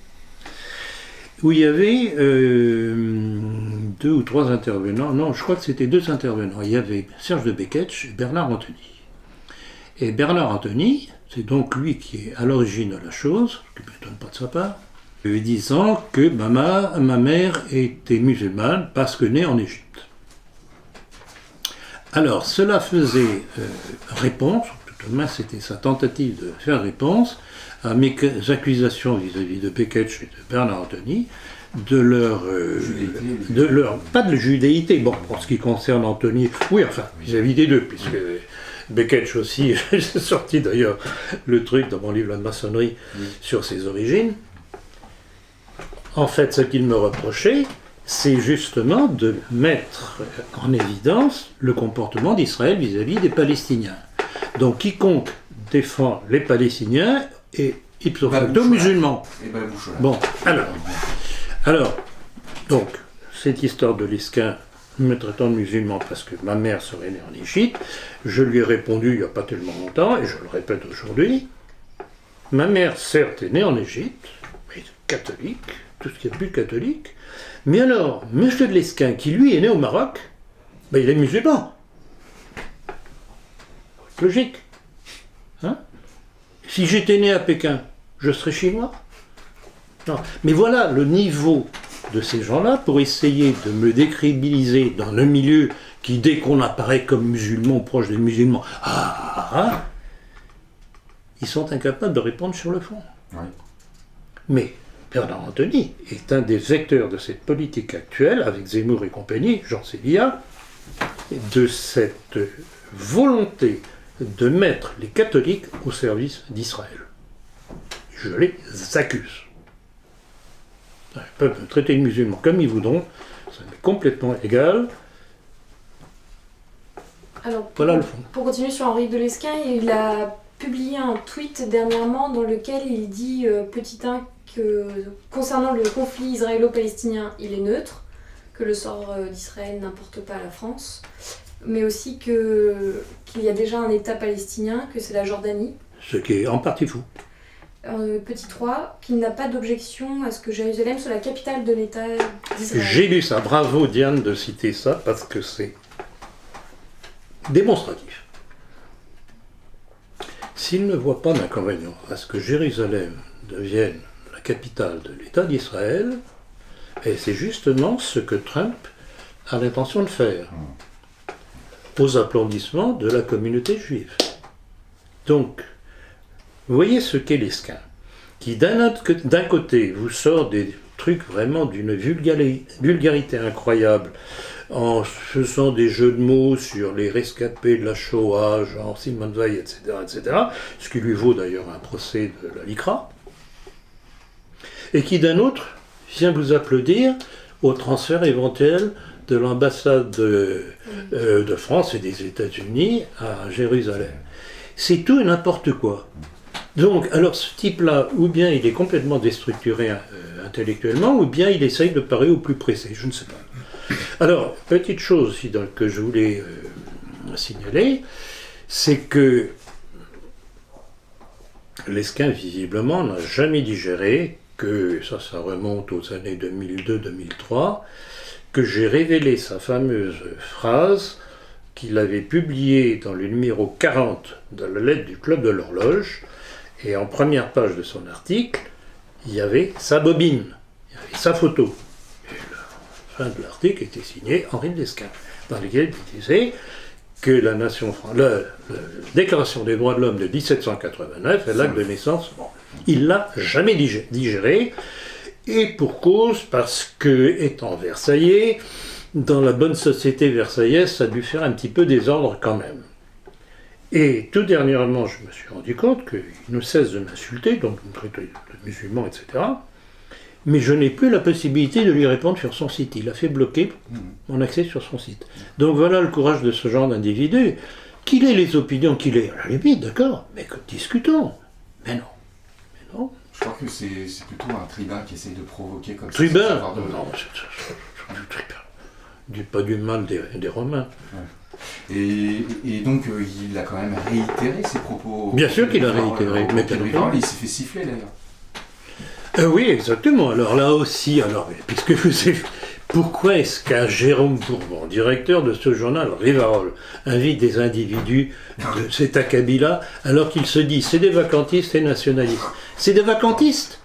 où il y avait 2 ou 3 intervenants, non, je crois que c'était 2 intervenants. Il y avait Serge de Beketch et Bernard Anthony. Et Bernard Anthony, c'est donc lui qui est à l'origine de la chose, ce qui ne m'étonne pas de sa part, lui disant que ma mère était musulmane parce que née en Égypte. Alors, cela faisait réponse, tout au moins c'était sa tentative de faire réponse, à mes accusations vis-à-vis de Beketch et de Bernard Anthony, de leur pas de judéité, bon, pour ce qui concerne Anthony, oui, enfin, vis-à-vis des deux, puisque Beketch aussi, j'ai sorti d'ailleurs le truc dans mon livre La maçonnerie sur ses origines. En fait, ce qu'il me reprochait, c'est justement de mettre en évidence le comportement d'Israël vis-à-vis des Palestiniens. Donc, quiconque défend les Palestiniens est ipso facto musulman. Bon, alors, donc, cette histoire de Lesquen me traitant de musulman parce que ma mère serait née en Égypte, je lui ai répondu il n'y a pas tellement longtemps, et je le répète aujourd'hui, ma mère, certes, est née en Égypte, mais catholique, tout ce qui est plus catholique. Mais alors, M. de Lesquen, qui lui est né au Maroc, ben, il est musulman. Logique. Hein? Si j'étais né à Pékin, je serais chinois? Non. Mais voilà le niveau de ces gens-là pour essayer de me décrédibiliser dans le milieu qui, dès qu'on apparaît comme musulman ou proche des musulmans, ils sont incapables de répondre sur le fond. Oui. Mais Bernard Anthony est un des vecteurs de cette politique actuelle, avec Zemmour et compagnie, Jean Sévillat, de cette volonté de mettre les catholiques au service d'Israël. Je les accuse. Ils peuvent me traiter de musulman comme ils voudront, ça m'est complètement égal. Alors, Voilà le fond. Pour continuer sur Henri de Lesquen, il a publié un tweet dernièrement dans lequel il dit, petit 1, que concernant le conflit israélo-palestinien, il est neutre, que le sort d'Israël n'importe pas à la France, mais aussi qu'il y a déjà un État palestinien, que c'est la Jordanie. Ce qui est en partie fou. Petit 3, qu'il n'a pas d'objection à ce que Jérusalem soit la capitale de l'État d'Israël. J'ai lu ça, bravo Diane de citer ça, parce que c'est démonstratif. S'il ne voit pas d'inconvénient à ce que Jérusalem devienne la capitale de l'État d'Israël, et c'est justement ce que Trump a l'intention de faire, aux applaudissements de la communauté juive. Donc, vous voyez ce qu'est Lesquen, qui d'un côté vous sort des trucs vraiment d'une vulgarité incroyable, en faisant des jeux de mots sur les rescapés de la Shoah, genre Simone Veil, etc., ce qui lui vaut d'ailleurs un procès de la LICRA, et qui d'un autre vient vous applaudir au transfert éventuel de l'ambassade de France et des États-Unis à Jérusalem. C'est tout et n'importe quoi. Donc, alors ce type-là, ou bien il est complètement déstructuré intellectuellement, ou bien il essaye de paraître au plus pressé, je ne sais pas. Alors, petite chose aussi que je voulais signaler, c'est que Lesquen, visiblement, n'a jamais digéré que, ça remonte aux années 2002-2003, que j'ai révélé sa fameuse phrase qu'il avait publiée dans le numéro 40 de la lettre du Club de l'Horloge, Et en première page de son article, il y avait sa bobine, il y avait sa photo. Et la fin de l'article était signé Henri de Lesquen, dans lequel il disait que la Déclaration des droits de l'homme de 1789 est l'acte de naissance. Bon, il l'a jamais digéré, et pour cause, parce que, étant versaillais, dans la bonne société versaillaise, ça a dû faire un petit peu désordre quand même. Et tout dernièrement, je me suis rendu compte qu'il ne cesse de m'insulter, donc de me traiter de musulman, etc. Mais je n'ai plus la possibilité de lui répondre sur son site. Il a fait bloquer mon accès sur son site. Donc voilà le courage de ce genre d'individu. Qu'il ait les opinions qu'il ait, à la limite, d'accord, mais que discutons. Mais non. Mais non. Je crois que c'est plutôt un tribun qui essaye de provoquer comme tribun. ça. Non, c'est du tribun. Pas du mal des Romains. Ouais. Et donc, il a quand même réitéré ses propos. Bien sûr qu'il a réitéré. Mais il s'est fait siffler d'ailleurs. Oui, exactement. Alors là aussi, puisque vous savez, pourquoi est-ce qu'un Jérôme Bourbon, directeur de ce journal Rivarol, invite des individus de cet acabit-là, alors qu'il se dit c'est des vacantistes et nationalistes? C'est des vacantistes.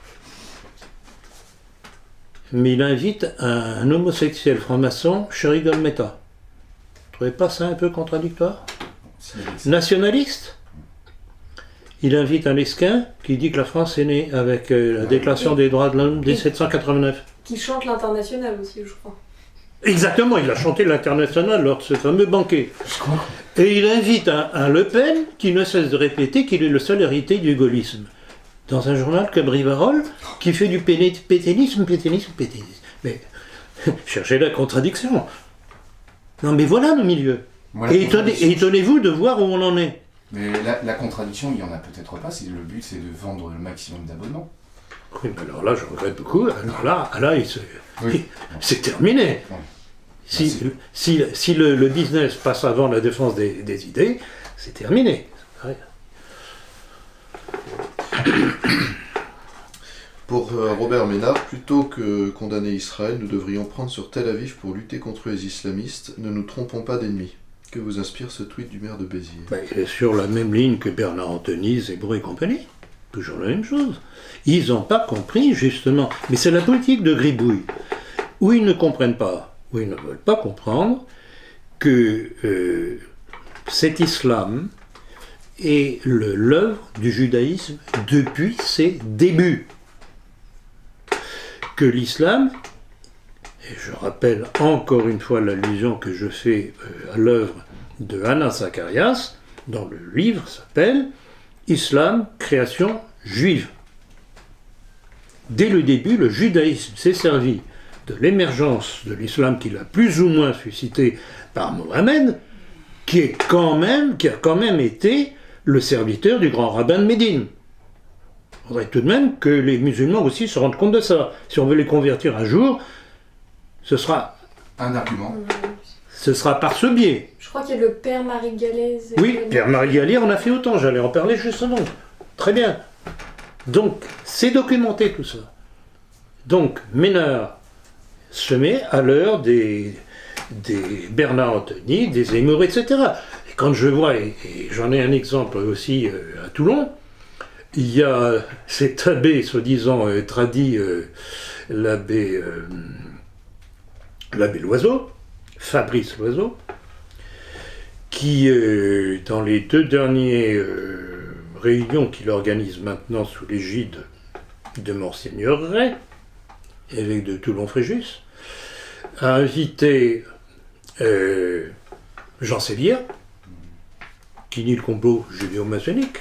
Mais il invite un homosexuel franc-maçon, Chéri Golmeta. Vous trouvez pas ça un peu contradictoire? Nationaliste? Il invite un Lesquen qui dit que la France est née avec la Déclaration des droits de l'homme de 1789. Qui chante l'international aussi, je crois. Exactement, il a chanté l'international lors de ce fameux banquet. Et il invite un Le Pen qui ne cesse de répéter qu'il est le seul héritier du gaullisme. Dans un journal comme Rivarol, qui fait du pétainisme. Mais cherchez la contradiction. Non mais voilà le milieu. Et étonnez-vous de voir où on en est. Mais la contradiction, il n'y en a peut-être pas, le but c'est de vendre le maximum d'abonnements. Oui, mais alors là, je regrette beaucoup. Alors là, c'est terminé. Oui. Si le business passe avant la défense des idées, c'est terminé. Ouais. Pour Robert Ménard, plutôt que condamner Israël, nous devrions prendre sur Tel Aviv pour lutter contre les islamistes. Ne nous trompons pas d'ennemis. Que vous inspire ce tweet du maire de Béziers? Il est sur la même ligne que Bernard Anthony, Zemmour et compagnie. Toujours la même chose. Ils n'ont pas compris, justement. Mais c'est la politique de Gribouille. Où ils ne comprennent pas, où ils ne veulent pas comprendre que cet islam est l'œuvre du judaïsme depuis ses débuts. Que l'islam, et je rappelle encore une fois l'allusion que je fais à l'œuvre de Anna Zacharias, dans le livre s'appelle Islam, création juive. Dès le début, le judaïsme s'est servi de l'émergence de l'islam qu'il a plus ou moins suscité par Mohammed, qui a quand même été le serviteur du grand rabbin de Médine. Il faudrait tout de même que les musulmans aussi se rendent compte de ça. Si on veut les convertir un jour, ce sera un argument. Ce sera par ce biais. Je crois qu'il y a le père Marie Galès. Oui, père Marie Galès en a fait autant, j'allais en parler justement. Très bien. Donc, c'est documenté tout ça. Donc, Ménard se met à l'heure des Bernard Anthony, des Zemmour, etc. Et quand je vois, et j'en ai un exemple aussi à Toulon, il y a cet abbé, soi-disant tradit, l'abbé Loiseau, Fabrice Loiseau, qui, dans les 2 dernières réunions qu'il organise maintenant sous l'égide de Monseigneur Ray, évêque de Toulon-Fréjus, a invité Jean Sévière, qui nie le complot judéo-maçonnique,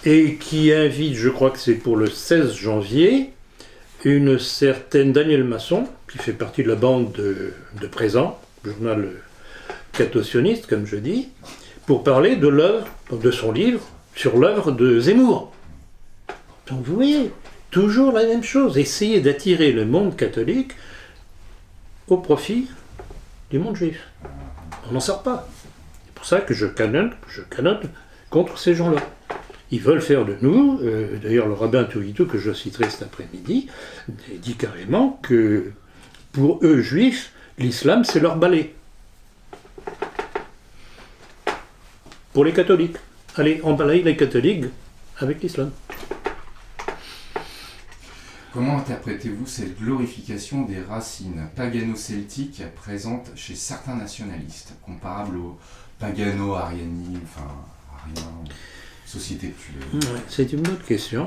et qui invite, je crois que c'est pour le 16 janvier, une certaine Danielle Masson, qui fait partie de la bande de Présent, journal catho-sioniste, comme je dis, pour parler de l'œuvre, de son livre, sur l'œuvre de Zemmour. Donc vous voyez, toujours la même chose, essayer d'attirer le monde catholique au profit du monde juif. On n'en sort pas. C'est pour ça que je canonne contre ces gens-là. Ils veulent faire de nous, d'ailleurs le rabbin Touitou, que je citerai cet après-midi, dit carrément que pour eux juifs, l'islam c'est leur balai. Pour les catholiques. Allez, on balaye les catholiques avec l'islam. Comment interprétez-vous cette glorification des racines pagano-celtiques présentes chez certains nationalistes, comparables aux pagano-ariani, enfin, ariens, société de Ouais, c'est une autre question.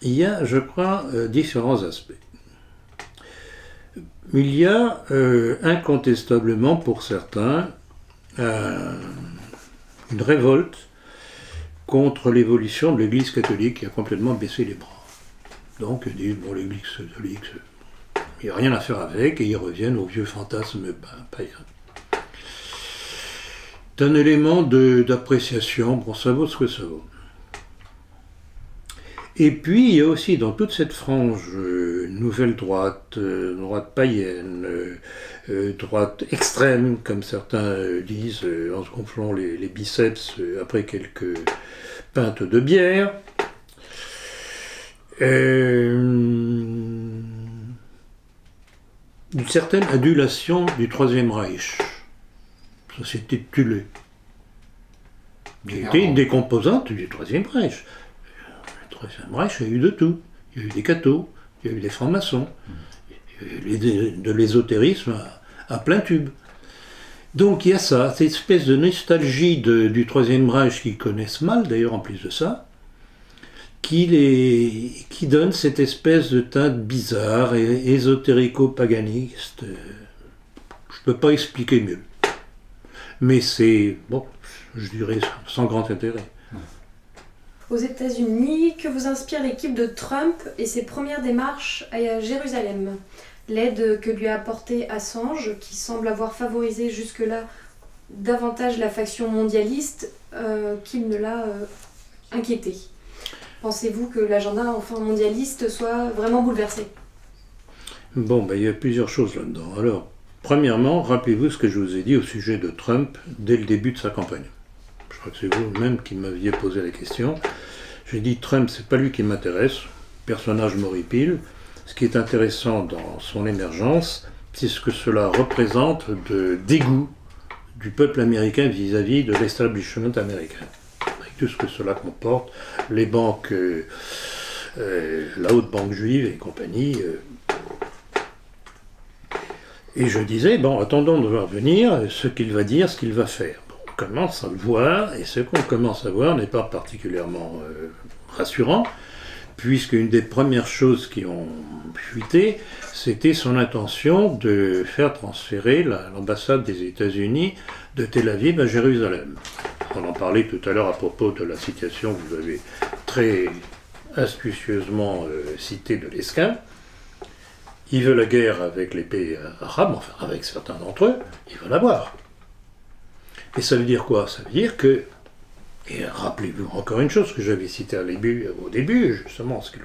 Il y a, je crois, différents aspects. Il y a incontestablement pour certains une révolte contre l'évolution de l'Église catholique qui a complètement baissé les bras. Donc ils disent, bon, l'Église catholique, il n'y a rien à faire avec, et ils reviennent aux vieux fantasmes païens. C'est un élément d'appréciation, bon, ça vaut ce que ça vaut. Et puis, il y a aussi dans toute cette frange nouvelle droite, droite païenne, droite extrême, comme certains disent, en se gonflant les biceps après quelques pintes de bière, une certaine adulation du Troisième Reich, société de Thulé, qui était une des composantes du Troisième Reich. Le Troisième Reich, il y a eu de tout. Il y a eu des cathos, il y a eu des francs-maçons, il y a eu de l'ésotérisme à plein tube. Donc il y a ça, cette espèce de nostalgie du Troisième Reich qu'ils connaissent mal, d'ailleurs en plus de ça, qui donne cette espèce de teinte bizarre et ésotérico-paganiste. Je ne peux pas expliquer mieux. Mais c'est, bon, je dirais, sans grand intérêt. Aux États-Unis, que vous inspire l'équipe de Trump et ses premières démarches à Jérusalem? L'aide que lui a apportée Assange, qui semble avoir favorisé jusque-là davantage la faction mondialiste qu'il ne l'a inquiété. Pensez-vous que l'agenda mondialiste soit vraiment bouleversé? Bon, il y a plusieurs choses là-dedans. Alors, premièrement, rappelez-vous ce que je vous ai dit au sujet de Trump dès le début de sa campagne. Je crois que c'est vous-même qui m'aviez posé la question. J'ai dit, Trump, c'est pas lui qui m'intéresse, personnage m'horripile. Ce qui est intéressant dans son émergence, c'est ce que cela représente de dégoût du peuple américain vis-à-vis de l'establishment américain. Avec tout ce que cela comporte, les banques, la haute banque juive et compagnie. Et je disais, bon, attendons de voir venir ce qu'il va dire, ce qu'il va faire. Bon, on commence à le voir, et ce qu'on commence à voir n'est pas particulièrement rassurant, puisque une des premières choses qui ont fuité, c'était son intention de faire transférer l'ambassade des États-Unis de Tel Aviv à Jérusalem. On en parlait tout à l'heure à propos de la citation que vous avez très astucieusement citée de Lesquin. Il veut la guerre avec les pays arabes, enfin avec certains d'entre eux, il va l'avoir. Et ça veut dire quoi? Ça veut dire que, et rappelez-vous encore une chose que j'avais citée au début, justement en ce qui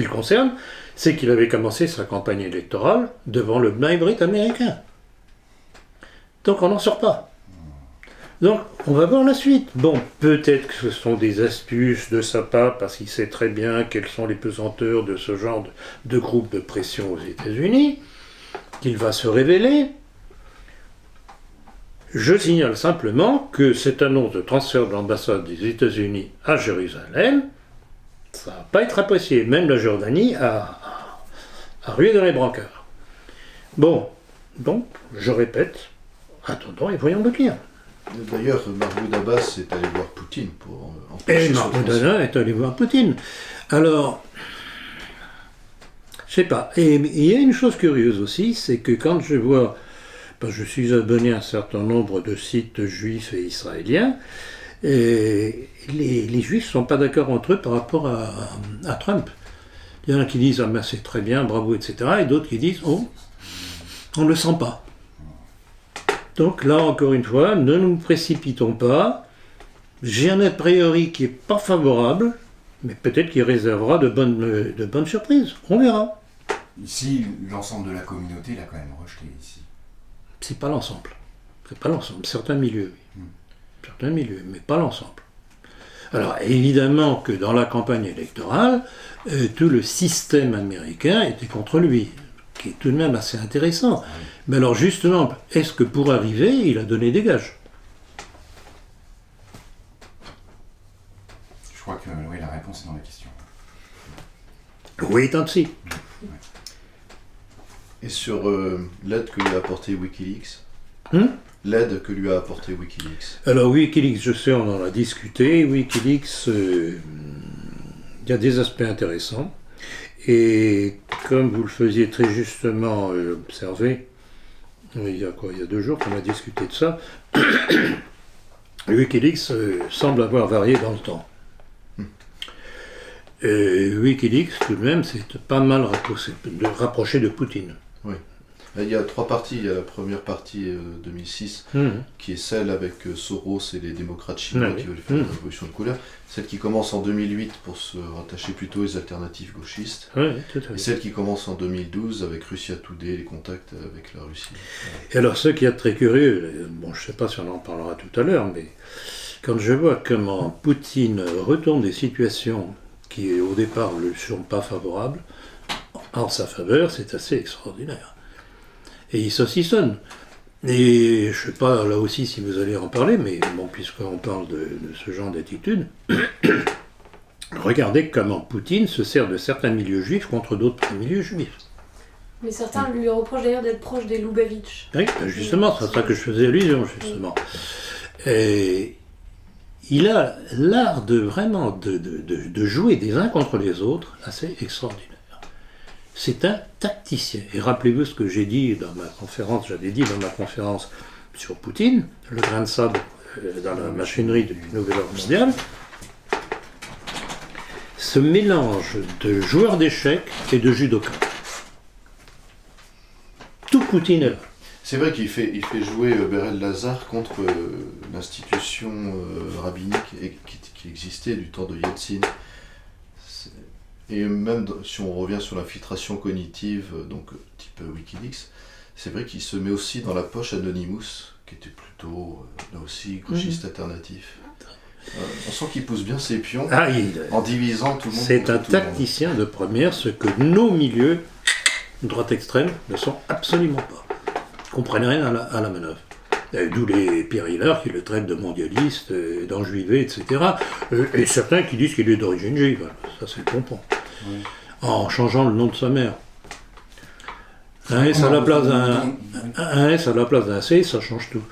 le concerne, c'est qu'il avait commencé sa campagne électorale devant le blanc hybride américain. Donc on n'en sort pas. Donc on va voir la suite. Bon, peut-être que ce sont des astuces de sa part, parce qu'il sait très bien quelles sont les pesanteurs de ce genre de groupe de pression aux États-Unis, qu'il va se révéler. Je signale simplement que cette annonce de transfert de l'ambassade des États-Unis à Jérusalem, ça ne va pas être apprécié. Même la Jordanie a rué dans les brancards. Bon, donc, je répète, attendons et voyons le bien. D'ailleurs, Mahmoud Abbas est allé voir Poutine pour empêcher Et Mahmoud Abbas est allé voir Poutine. Alors, je sais pas. Et il y a une chose curieuse aussi, c'est que quand je vois, parce que je suis abonné à un certain nombre de sites juifs et israéliens, et les juifs ne sont pas d'accord entre eux par rapport à Trump. Il y en a qui disent « Ah ben c'est très bien, bravo, etc. » et d'autres qui disent « Oh, on ne le sent pas. » Donc là, encore une fois, ne nous précipitons pas. J'ai un a priori qui n'est pas favorable, mais peut-être qu'il réservera de bonnes surprises. On verra. Ici, l'ensemble de la communauté l'a quand même rejeté, ici. C'est pas l'ensemble. C'est pas l'ensemble. Certains milieux, oui. Certains milieux, mais pas l'ensemble. Alors, évidemment que dans la campagne électorale, tout le système américain était contre lui, qui est tout de même assez intéressant. Mais alors, justement, est-ce que pour arriver, il a donné des gages? Je crois que, oui. lancé dans la question. Oui, tant de si. Et sur l'aide que lui a apporté Wikileaks, l'aide que lui a apporté Wikileaks. Alors Wikileaks, je sais, on en a discuté. Wikileaks, il y a des aspects intéressants. Et comme vous le faisiez très justement observer, il y a 2 jours qu'on a discuté de ça, Wikileaks semble avoir varié dans le temps. Et Wikileaks, tout de même, c'est pas mal rapproché de Poutine. Oui. Il y a 3 parties. Il y a la première partie 2006, qui est celle avec Soros et les démocrates chinois qui veulent faire une révolution de couleur. Celle qui commence en 2008 pour se rattacher plutôt aux alternatives gauchistes. Oui, tout à fait. Et celle qui commence en 2012 avec Russia Today, les contacts avec la Russie. Et alors, ce qui est très curieux, bon, je ne sais pas si on en parlera tout à l'heure, mais quand je vois comment Poutine retourne des situations qui, au départ, ne lui sont pas favorables, en sa faveur, c'est assez extraordinaire. Et il saucissonne. Et je ne sais pas, là aussi, si vous allez en parler, mais bon, puisqu'on parle de ce genre d'attitude, regardez comment Poutine se sert de certains milieux juifs contre d'autres milieux juifs. Mais certains lui reprochent d'ailleurs d'être proche des Lubavitch. Oui, justement, c'est à ça que je faisais allusion, justement. Et il a l'art de vraiment de jouer des uns contre les autres assez extraordinaire. C'est un tacticien. Et rappelez-vous ce que j'ai dit dans ma conférence, sur Poutine, le grain de sable dans la machinerie du nouvel ordre mondial. Ce mélange de joueurs d'échecs et de judoka. Tout Poutine est là. C'est vrai qu'il fait jouer Berel Lazar contre l'institution rabbinique qui existait du temps de Yeltsin. Et même si on revient sur l'infiltration cognitive, donc type Wikileaks, c'est vrai qu'il se met aussi dans la poche Anonymous, qui était plutôt, là aussi, gauchiste alternatif. On sent qu'il pousse bien ses pions en divisant tout le monde. C'est un tacticien de première, ce que nos milieux, droite extrême, ne sont absolument pas. Ils ne comprennent rien à la manœuvre. D'où les Pierre Hillard qui le traitent de mondialiste, d'enjuivé, etc. Et certains qui disent qu'il est d'origine juive. Ça, c'est le pompon. Oui. En changeant le nom de sa mère. Un S à la place d'un C, ça change tout.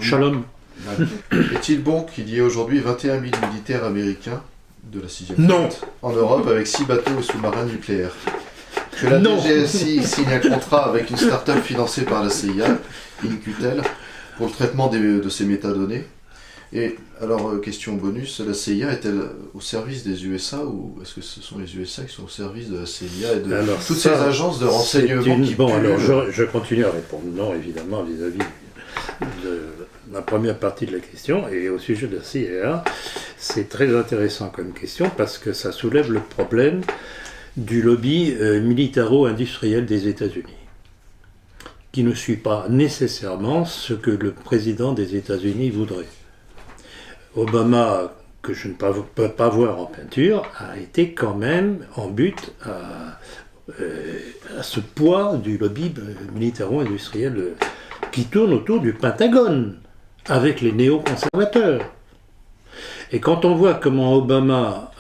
Shalom. Est-il bon qu'il y ait aujourd'hui 21 000 militaires américains de la 6e flotte en Europe avec 6 bateaux et sous-marins nucléaires? Que la DGSI signe un contrat avec une start-up financée par la CIA, Incutel, pour le traitement de ces métadonnées. Et alors, question bonus, la CIA est-elle au service des USA ou est-ce que ce sont les USA qui sont au service de la CIA et de toutes ces agences de renseignement qui Bon, alors je continue à répondre non, évidemment, vis-à-vis de la première partie de la question. Et au sujet de la CIA, c'est très intéressant comme question parce que ça soulève le problème du lobby militaro-industriel des États-Unis, qui ne suit pas nécessairement ce que le président des États-Unis voudrait. Obama, que je ne peux pas voir en peinture, a été quand même en but à ce poids du lobby militaro-industriel qui tourne autour du Pentagone, avec les néoconservateurs. Et quand on voit comment Obama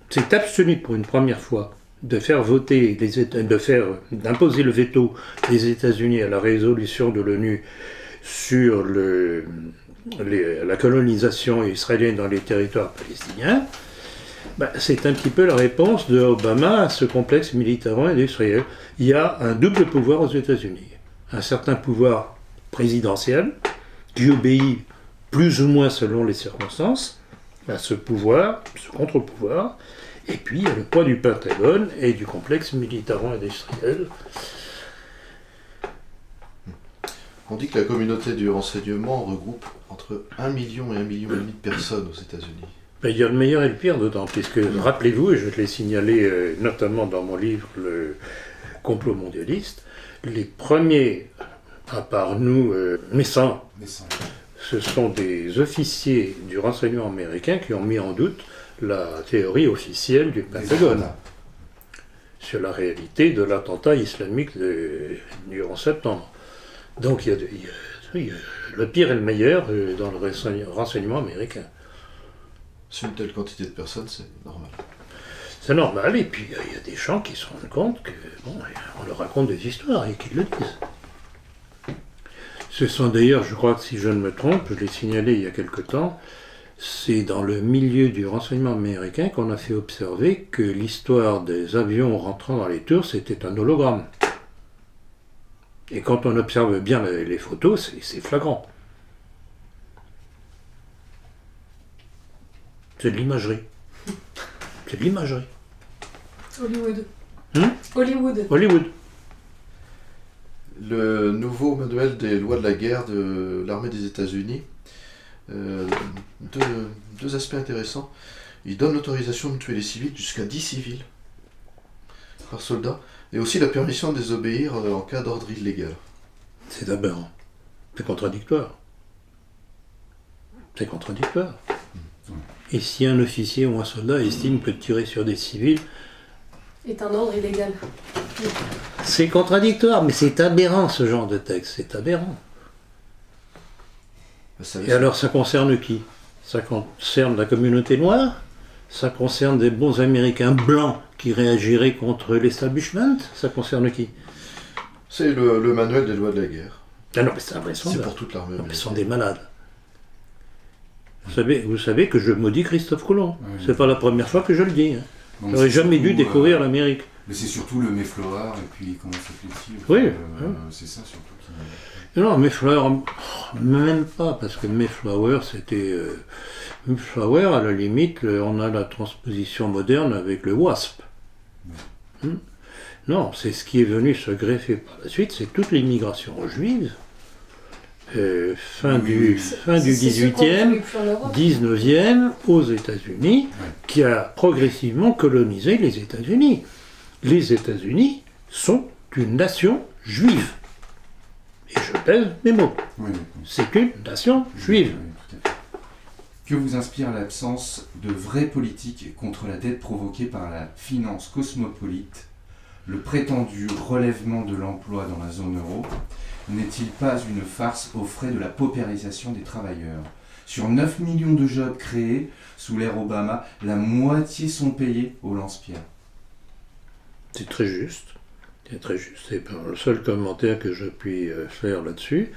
s'est abstenu pour une première fois de faire voter, d'imposer le veto des États-Unis à la résolution de l'ONU sur la colonisation israélienne dans les territoires palestiniens, c'est un petit peu la réponse de Obama à ce complexe militaro-industriel. Il y a un double pouvoir aux États-Unis. Un certain pouvoir présidentiel qui obéit plus ou moins selon les circonstances à ce pouvoir, ce contre-pouvoir, et puis il y a le poids du Pentagone et du complexe militaro-industriel. On dit que la communauté du renseignement regroupe entre 1 million et 1,5 million de personnes aux États-Unis. Il y a le meilleur et le pire dedans, puisque, rappelez-vous, et je te l'ai signalé notamment dans mon livre « Le complot mondialiste », les premiers, à part nous, naissants, ce sont des officiers du renseignement américain qui ont mis en doute la théorie officielle du Pentagone sur la réalité de l'attentat islamique du 11 septembre. Donc il y a le pire et le meilleur dans le renseignement américain. C'est une telle quantité de personnes, c'est normal. C'est normal, et puis il y a des gens qui se rendent compte que, bon, on leur raconte des histoires et qu'ils le disent. Ce sont d'ailleurs, je crois que si je ne me trompe, je l'ai signalé il y a quelque temps, c'est dans le milieu du renseignement américain qu'on a fait observer que l'histoire des avions rentrant dans les tours, c'était un hologramme. Et quand on observe bien les photos, c'est flagrant. C'est de l'imagerie. C'est de l'imagerie. Hollywood. Hollywood. Le nouveau manuel des lois de la guerre de l'armée des États-Unis, deux aspects intéressants. Il donne l'autorisation de tuer les civils jusqu'à 10 civils par soldat, et aussi la permission de désobéir en cas d'ordre illégal. C'est aberrant. C'est contradictoire. C'est contradictoire. Et si un officier ou un soldat estime que tirer sur des civils est un ordre illégal. C'est contradictoire, mais c'est aberrant ce genre de texte, c'est aberrant. Et alors ça concerne qui? Ça concerne la communauté noire? Ça concerne des bons Américains blancs qui réagiraient contre l'establishment? Ça concerne qui? C'est le manuel des lois de la guerre. Ah non, mais c'est invraisemblable. C'est pour toute l'armée. Non, mais ce sont des malades. Vous savez que je maudis Christophe Colomb. Oui. C'est pas la première fois que je le dis. Donc, J'aurais c'est jamais dû surtout, découvrir l'Amérique. Mais c'est surtout le Mayflower, et puis comment ça s'appelle-t-il Oui. C'est ça surtout qui... Non, Mayflower, même pas, parce que Mayflower, c'était... Mayflower, à la limite, on a la transposition moderne avec le WASP. Non, c'est ce qui est venu se greffer par la suite, c'est toute l'immigration juive, fin du 18e, 19e, aux États-Unis, qui a progressivement colonisé les États-Unis. Les États-Unis sont une nation juive. Et je pèse mes mots. C'est une nation juive. Tout à fait. Que vous inspire l'absence de vraie politique contre la dette provoquée par la finance cosmopolite, le prétendu relèvement de l'emploi dans la zone euro? N'est-il pas une farce aux frais de la paupérisation des travailleurs? Sur 9 millions de jobs créés sous l'ère Obama, la moitié sont payés au lance-pierre. C'est très juste. C'est très juste. C'est le seul commentaire que je puis faire là-dessus.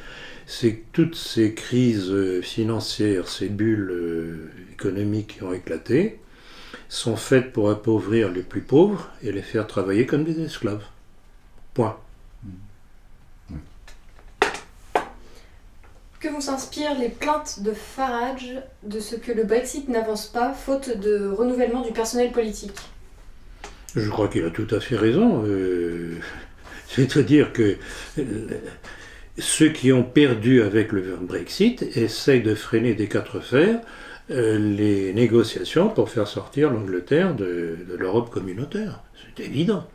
C'est que toutes ces crises financières, ces bulles économiques qui ont éclaté, sont faites pour appauvrir les plus pauvres et les faire travailler comme des esclaves. Point. Que vous inspirent les plaintes de Farage de ce que le Brexit n'avance pas, faute de renouvellement du personnel politique? Je crois qu'il a tout à fait raison. C'est-à-dire que ceux qui ont perdu avec le Brexit essayent de freiner des quatre fers les négociations pour faire sortir l'Angleterre de l'Europe communautaire. C'est évident.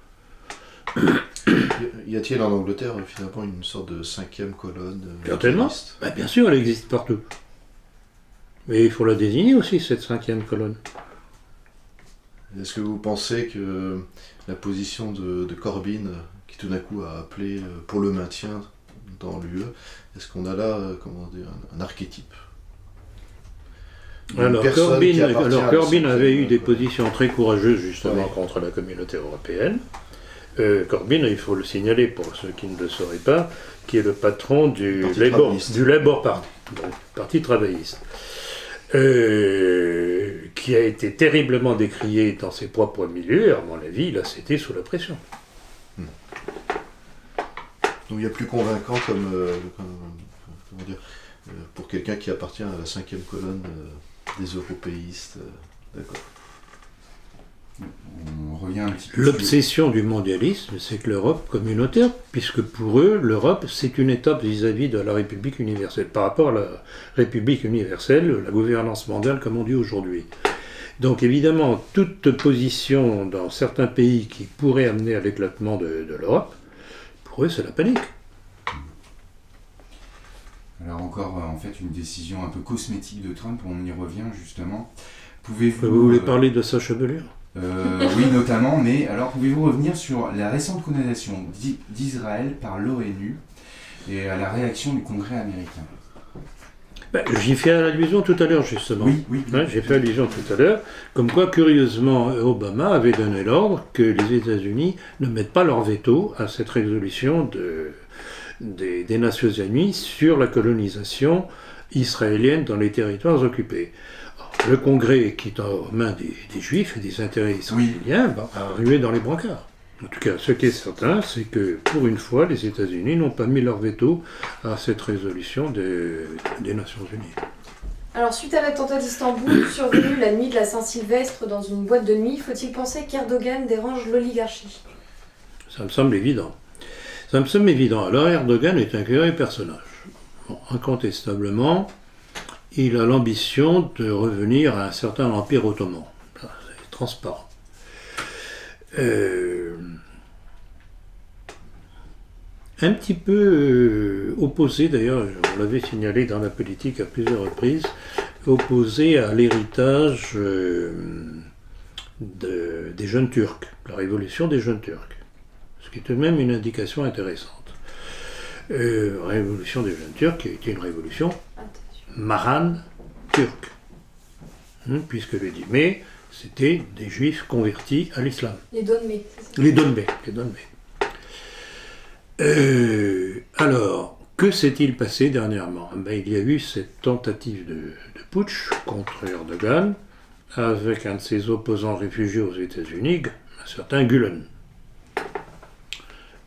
Y a-t-il en Angleterre finalement une sorte de cinquième colonne? Certainement. Bien sûr, elle existe partout. Mais il faut la désigner aussi, cette cinquième colonne. Est-ce que vous pensez que la position de Corbyn, qui tout d'un coup a appelé pour le maintien dans l'UE, est-ce qu'on a là un archétype? Alors Corbyn avait eu des positions très courageuses justement contre la communauté européenne. Corbyn, il faut le signaler pour ceux qui ne le sauraient pas, qui est le patron du Labour Party, donc parti travailliste, qui a été terriblement décrié dans ses propres milieux, et à mon avis, il a cédé sous la pression. Donc il y a plus convaincant comment dire, pour quelqu'un qui appartient à la cinquième colonne des européistes. D'accord. On revient un petit peu. L'obsession du mondialisme, c'est que l'Europe communautaire, puisque pour eux, l'Europe, c'est une étape vis-à-vis de la République universelle, par rapport à la République universelle, la gouvernance mondiale, comme on dit aujourd'hui. Donc évidemment, toute position dans certains pays qui pourrait amener à l'éclatement de l'Europe, pour eux, c'est la panique. Alors encore, en fait, une décision un peu cosmétique de Trump, on y revient justement. Pouvez-vous... Vous voulez parler de sa chevelure ? Oui, notamment, mais alors pouvez-vous revenir sur la récente condamnation d'Israël par l'ONU et à la réaction du Congrès américain? J'y fais allusion tout à l'heure, justement. Oui. Hein, j'ai fait allusion tout à l'heure, comme quoi, curieusement, Obama avait donné l'ordre que les États-Unis ne mettent pas leur veto à cette résolution des Nations Unies sur la colonisation israélienne dans les territoires occupés. Alors, le Congrès, qui est aux mains des Juifs et des intérêts israéliens, va arriver dans les brancards. En tout cas, ce qui est certain, c'est que pour une fois, les États-Unis n'ont pas mis leur veto à cette résolution des Nations Unies. Alors, suite à l'attentat d'Istanbul, survenu la nuit de la Saint-Sylvestre dans une boîte de nuit, faut-il penser qu'Erdogan dérange l'oligarchie? Ça me semble évident. Alors, Erdogan est un curieux personnage. Bon, incontestablement, il a l'ambition de revenir à un certain empire ottoman. C'est transparent. Un petit peu opposé, d'ailleurs, on l'avait signalé dans la politique à plusieurs reprises, opposé à l'héritage des jeunes Turcs, la révolution des jeunes Turcs, ce qui est tout de même une indication intéressante. Révolution des jeunes Turcs qui a été une révolution marane turque, puisque le 10 mai, c'était des juifs convertis à l'islam. Les Donmé. Les Donmé. Alors, que s'est-il passé dernièrement? Il y a eu cette tentative de putsch contre Erdogan avec un de ses opposants réfugiés aux États-Unis, un certain Gülen.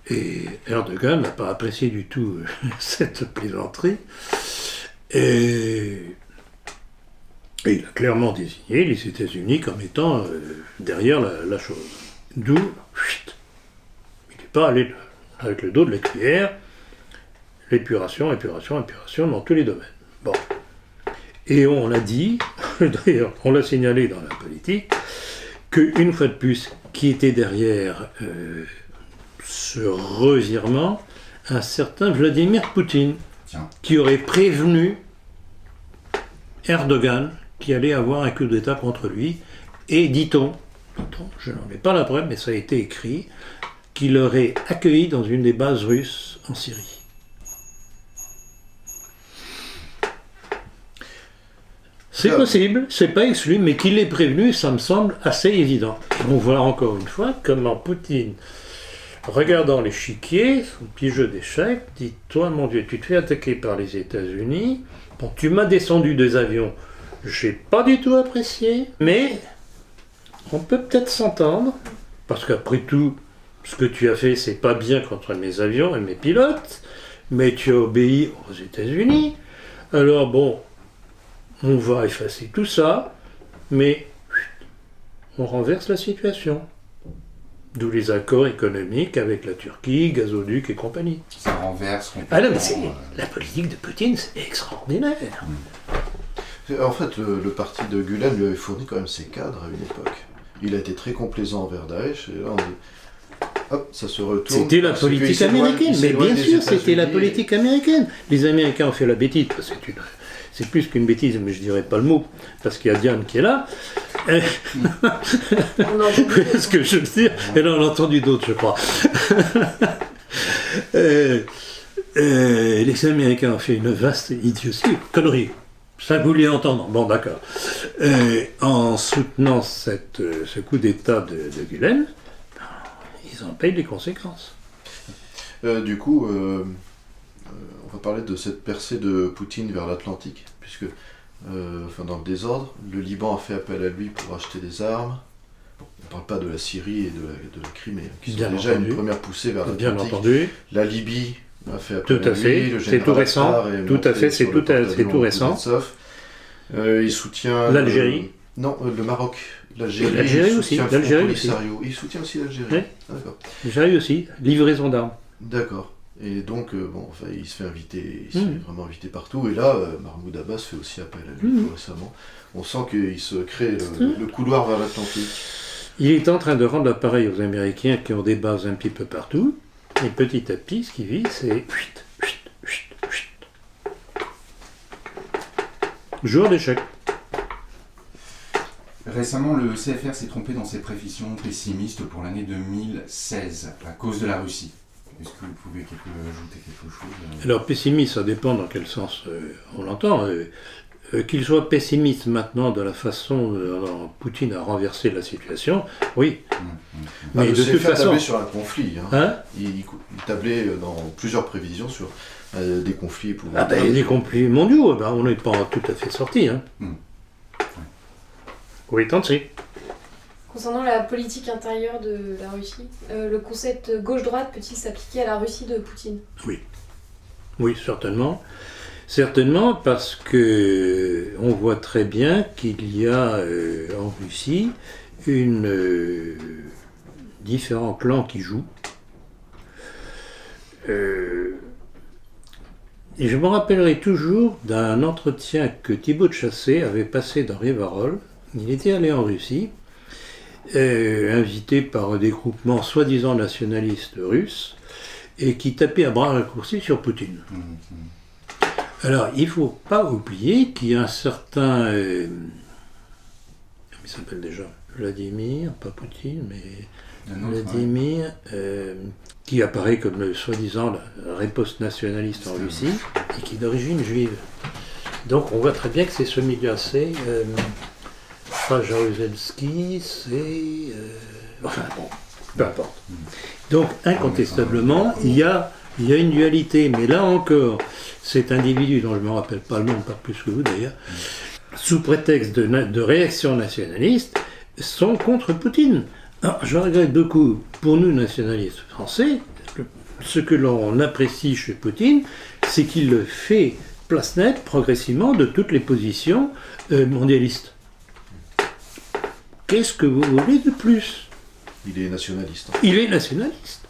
Et Erdogan n'a pas apprécié du tout cette plaisanterie. Et il a clairement désigné les États-Unis comme étant derrière la chose. D'où, il n'est pas allé avec le dos de la cuillère, l'épuration dans tous les domaines. Bon. Et on l'a dit, d'ailleurs, on l'a signalé dans la politique, qu'une fois de plus, qui était derrière ce revirement, un certain Vladimir Poutine, qui aurait prévenu Erdogan qui allait avoir un coup d'État contre lui, et dit-on, je n'en ai pas la preuve, mais ça a été écrit, qu'il l'aurait accueilli dans une des bases russes en Syrie. C'est possible, c'est pas exclu, mais qu'il l'ait prévenu, ça me semble assez évident. On voit encore une fois comment Poutine, regardant l'échiquier, son petit jeu d'échecs, dit « Toi, mon Dieu, tu te fais attaquer par les États-Unis, bon, tu m'as descendu des avions, j'ai pas du tout apprécié, mais on peut peut-être s'entendre, parce qu'après tout, ce que tu as fait, c'est pas bien contre mes avions et mes pilotes, mais tu as obéi aux États-Unis. Alors bon, on va effacer tout ça, mais on renverse la situation. D'où les accords économiques avec la Turquie, gazoduc et compagnie. Ça renverse complètement. Ah non, mais la politique de Poutine, c'est extraordinaire. En fait, le parti de Gülen lui avait fourni quand même ses cadres à une époque. Il a été très complaisant envers Daesh, et là on dit... Hop, ça se retourne. C'était la politique américaine, mais bien sûr, c'était la politique américaine. Les Américains ont fait la bêtise, parce que c'est plus qu'une bêtise, mais je dirais pas le mot, parce qu'il y a Diane qui est là. Ce que je veux dire, elle en a entendu d'autres, je crois. Les Américains ont fait une vaste idiotie, connerie. Ça vous voulez entendre? Bon, d'accord. En soutenant ce coup d'État de Gülen, ils en payent les conséquences. Du coup, on va parler de cette percée de Poutine vers l'Atlantique, puisque, dans le désordre, le Liban a fait appel à lui pour acheter des armes. Bon, on ne parle pas de la Syrie et de la Crimée, qui sont déjà une première poussée vers l'Atlantique. Bien entendu. La Libye a fait appel à lui. Fait. C'est tout récent. Tout à fait, c'est tout récent. Il soutient... L'Algérie. Non, le Maroc. L'Algérie aussi. Il soutient aussi l'Algérie. Oui. Ah, d'accord. L'Algérie aussi. Livraison d'armes. D'accord. Et donc, il se fait inviter, il se fait vraiment inviter partout. Et là, Mahmoud Abbas fait aussi appel à lui tout récemment. On sent qu'il se crée le couloir vers l'Atlantique. Il est en train de rendre l'appareil aux Américains qui ont des bases un petit peu partout. Et petit à petit, ce qui vit, c'est... Joueur d'échecs. Récemment, le CFR s'est trompé dans ses prévisions pessimistes pour l'année 2016, à cause de la Russie. Est-ce que vous pouvez ajouter quelque chose Alors pessimiste, ça dépend dans quel sens on l'entend. Qu'il soit pessimiste maintenant de la façon dont Poutine a renversé la situation, oui. Mais de toute façon, tablait sur un conflit. hein, Il tablait dans plusieurs prévisions sur des conflits ah ben, les conflits mondiaux, ben, on n'est pas tout à fait sortis. Hein. Oui, tentez. Concernant la politique intérieure de la Russie, le concept gauche-droite peut-il s'appliquer à la Russie de Poutine? Oui, certainement. Certainement parce que on voit très bien qu'il y a en Russie différents clans qui jouent. Et je me rappellerai toujours d'un entretien que Thibaut de Chassé avait passé dans Rivarol. Il était allé en Russie, invité par des groupements soi-disant nationalistes russes, et qui tapait à bras raccourcis sur Poutine. Alors, il ne faut pas oublier qu'il y a un certain... comment il s'appelle déjà? Vladimir, pas Poutine, mais... Vladimir, qui apparaît comme le soi-disant la riposte nationaliste en Russie, et qui est d'origine juive. Donc, on voit très bien que c'est ce milieu-là, pas Jaruzelski, c'est... enfin, bon, peu importe. Donc, incontestablement, il y a une dualité, mais là encore, cet individu, dont je ne me rappelle pas le nom, pas plus que vous d'ailleurs, sous prétexte de réaction nationaliste, sont contre Poutine. Alors, je regrette beaucoup, pour nous nationalistes français, ce que l'on apprécie chez Poutine, c'est qu'il le fait place nette, progressivement, de toutes les positions mondialistes. Qu'est-ce que vous voulez de plus? Il est nationaliste. Il est nationaliste.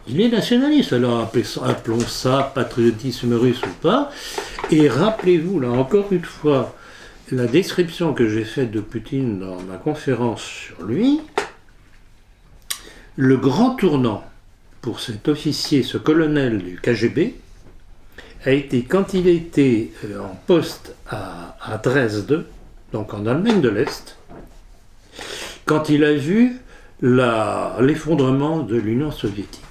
Il est nationaliste, alors appelons ça patriotisme russe ou pas. Et rappelez-vous, là encore une fois, la description que j'ai faite de Poutine dans ma conférence sur lui, le grand tournant pour cet officier, ce colonel du KGB, a été quand il était en poste à Dresde, donc en Allemagne de l'Est, quand il a vu l'effondrement de l'Union soviétique.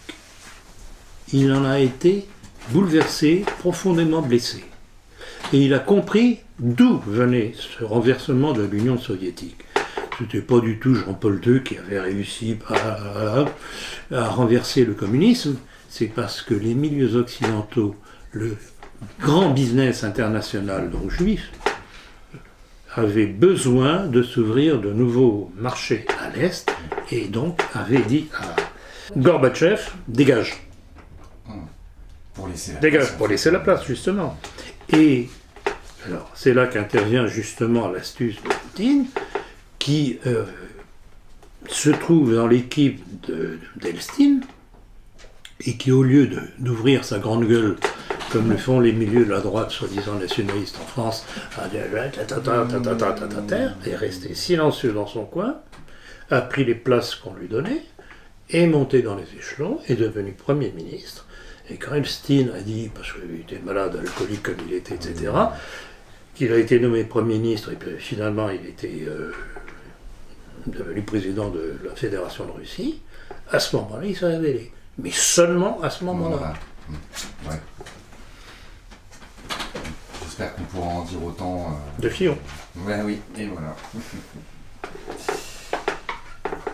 Il en a été bouleversé, profondément blessé. Et il a compris d'où venait ce renversement de l'Union soviétique. Ce n'était pas du tout Jean-Paul II qui avait réussi à renverser le communisme, c'est parce que les milieux occidentaux, le grand business international, donc juif, avait besoin de s'ouvrir de nouveaux marchés à l'Est, et donc avait dit à Gorbatchev, dégage. Pour laisser la place, justement. Et alors, c'est là qu'intervient justement l'astuce de Poutine, qui se trouve dans l'équipe d'Elstine, et qui, au lieu d'ouvrir sa grande gueule, comme le font les milieux de la droite, soi-disant nationaliste en France, est resté silencieux dans son coin, a pris les places qu'on lui donnait, est monté dans les échelons, est devenu Premier ministre. Et quand Elstine a dit, parce qu'il était malade, alcoolique comme il était, etc., qu'il a été nommé Premier ministre, et puis finalement il était devenu président de la Fédération de Russie, à ce moment-là, il s'est révélé. Mais seulement à ce moment-là. Ouais. J'espère qu'on pourra en dire autant. De Fillon. Ouais, oui, et voilà.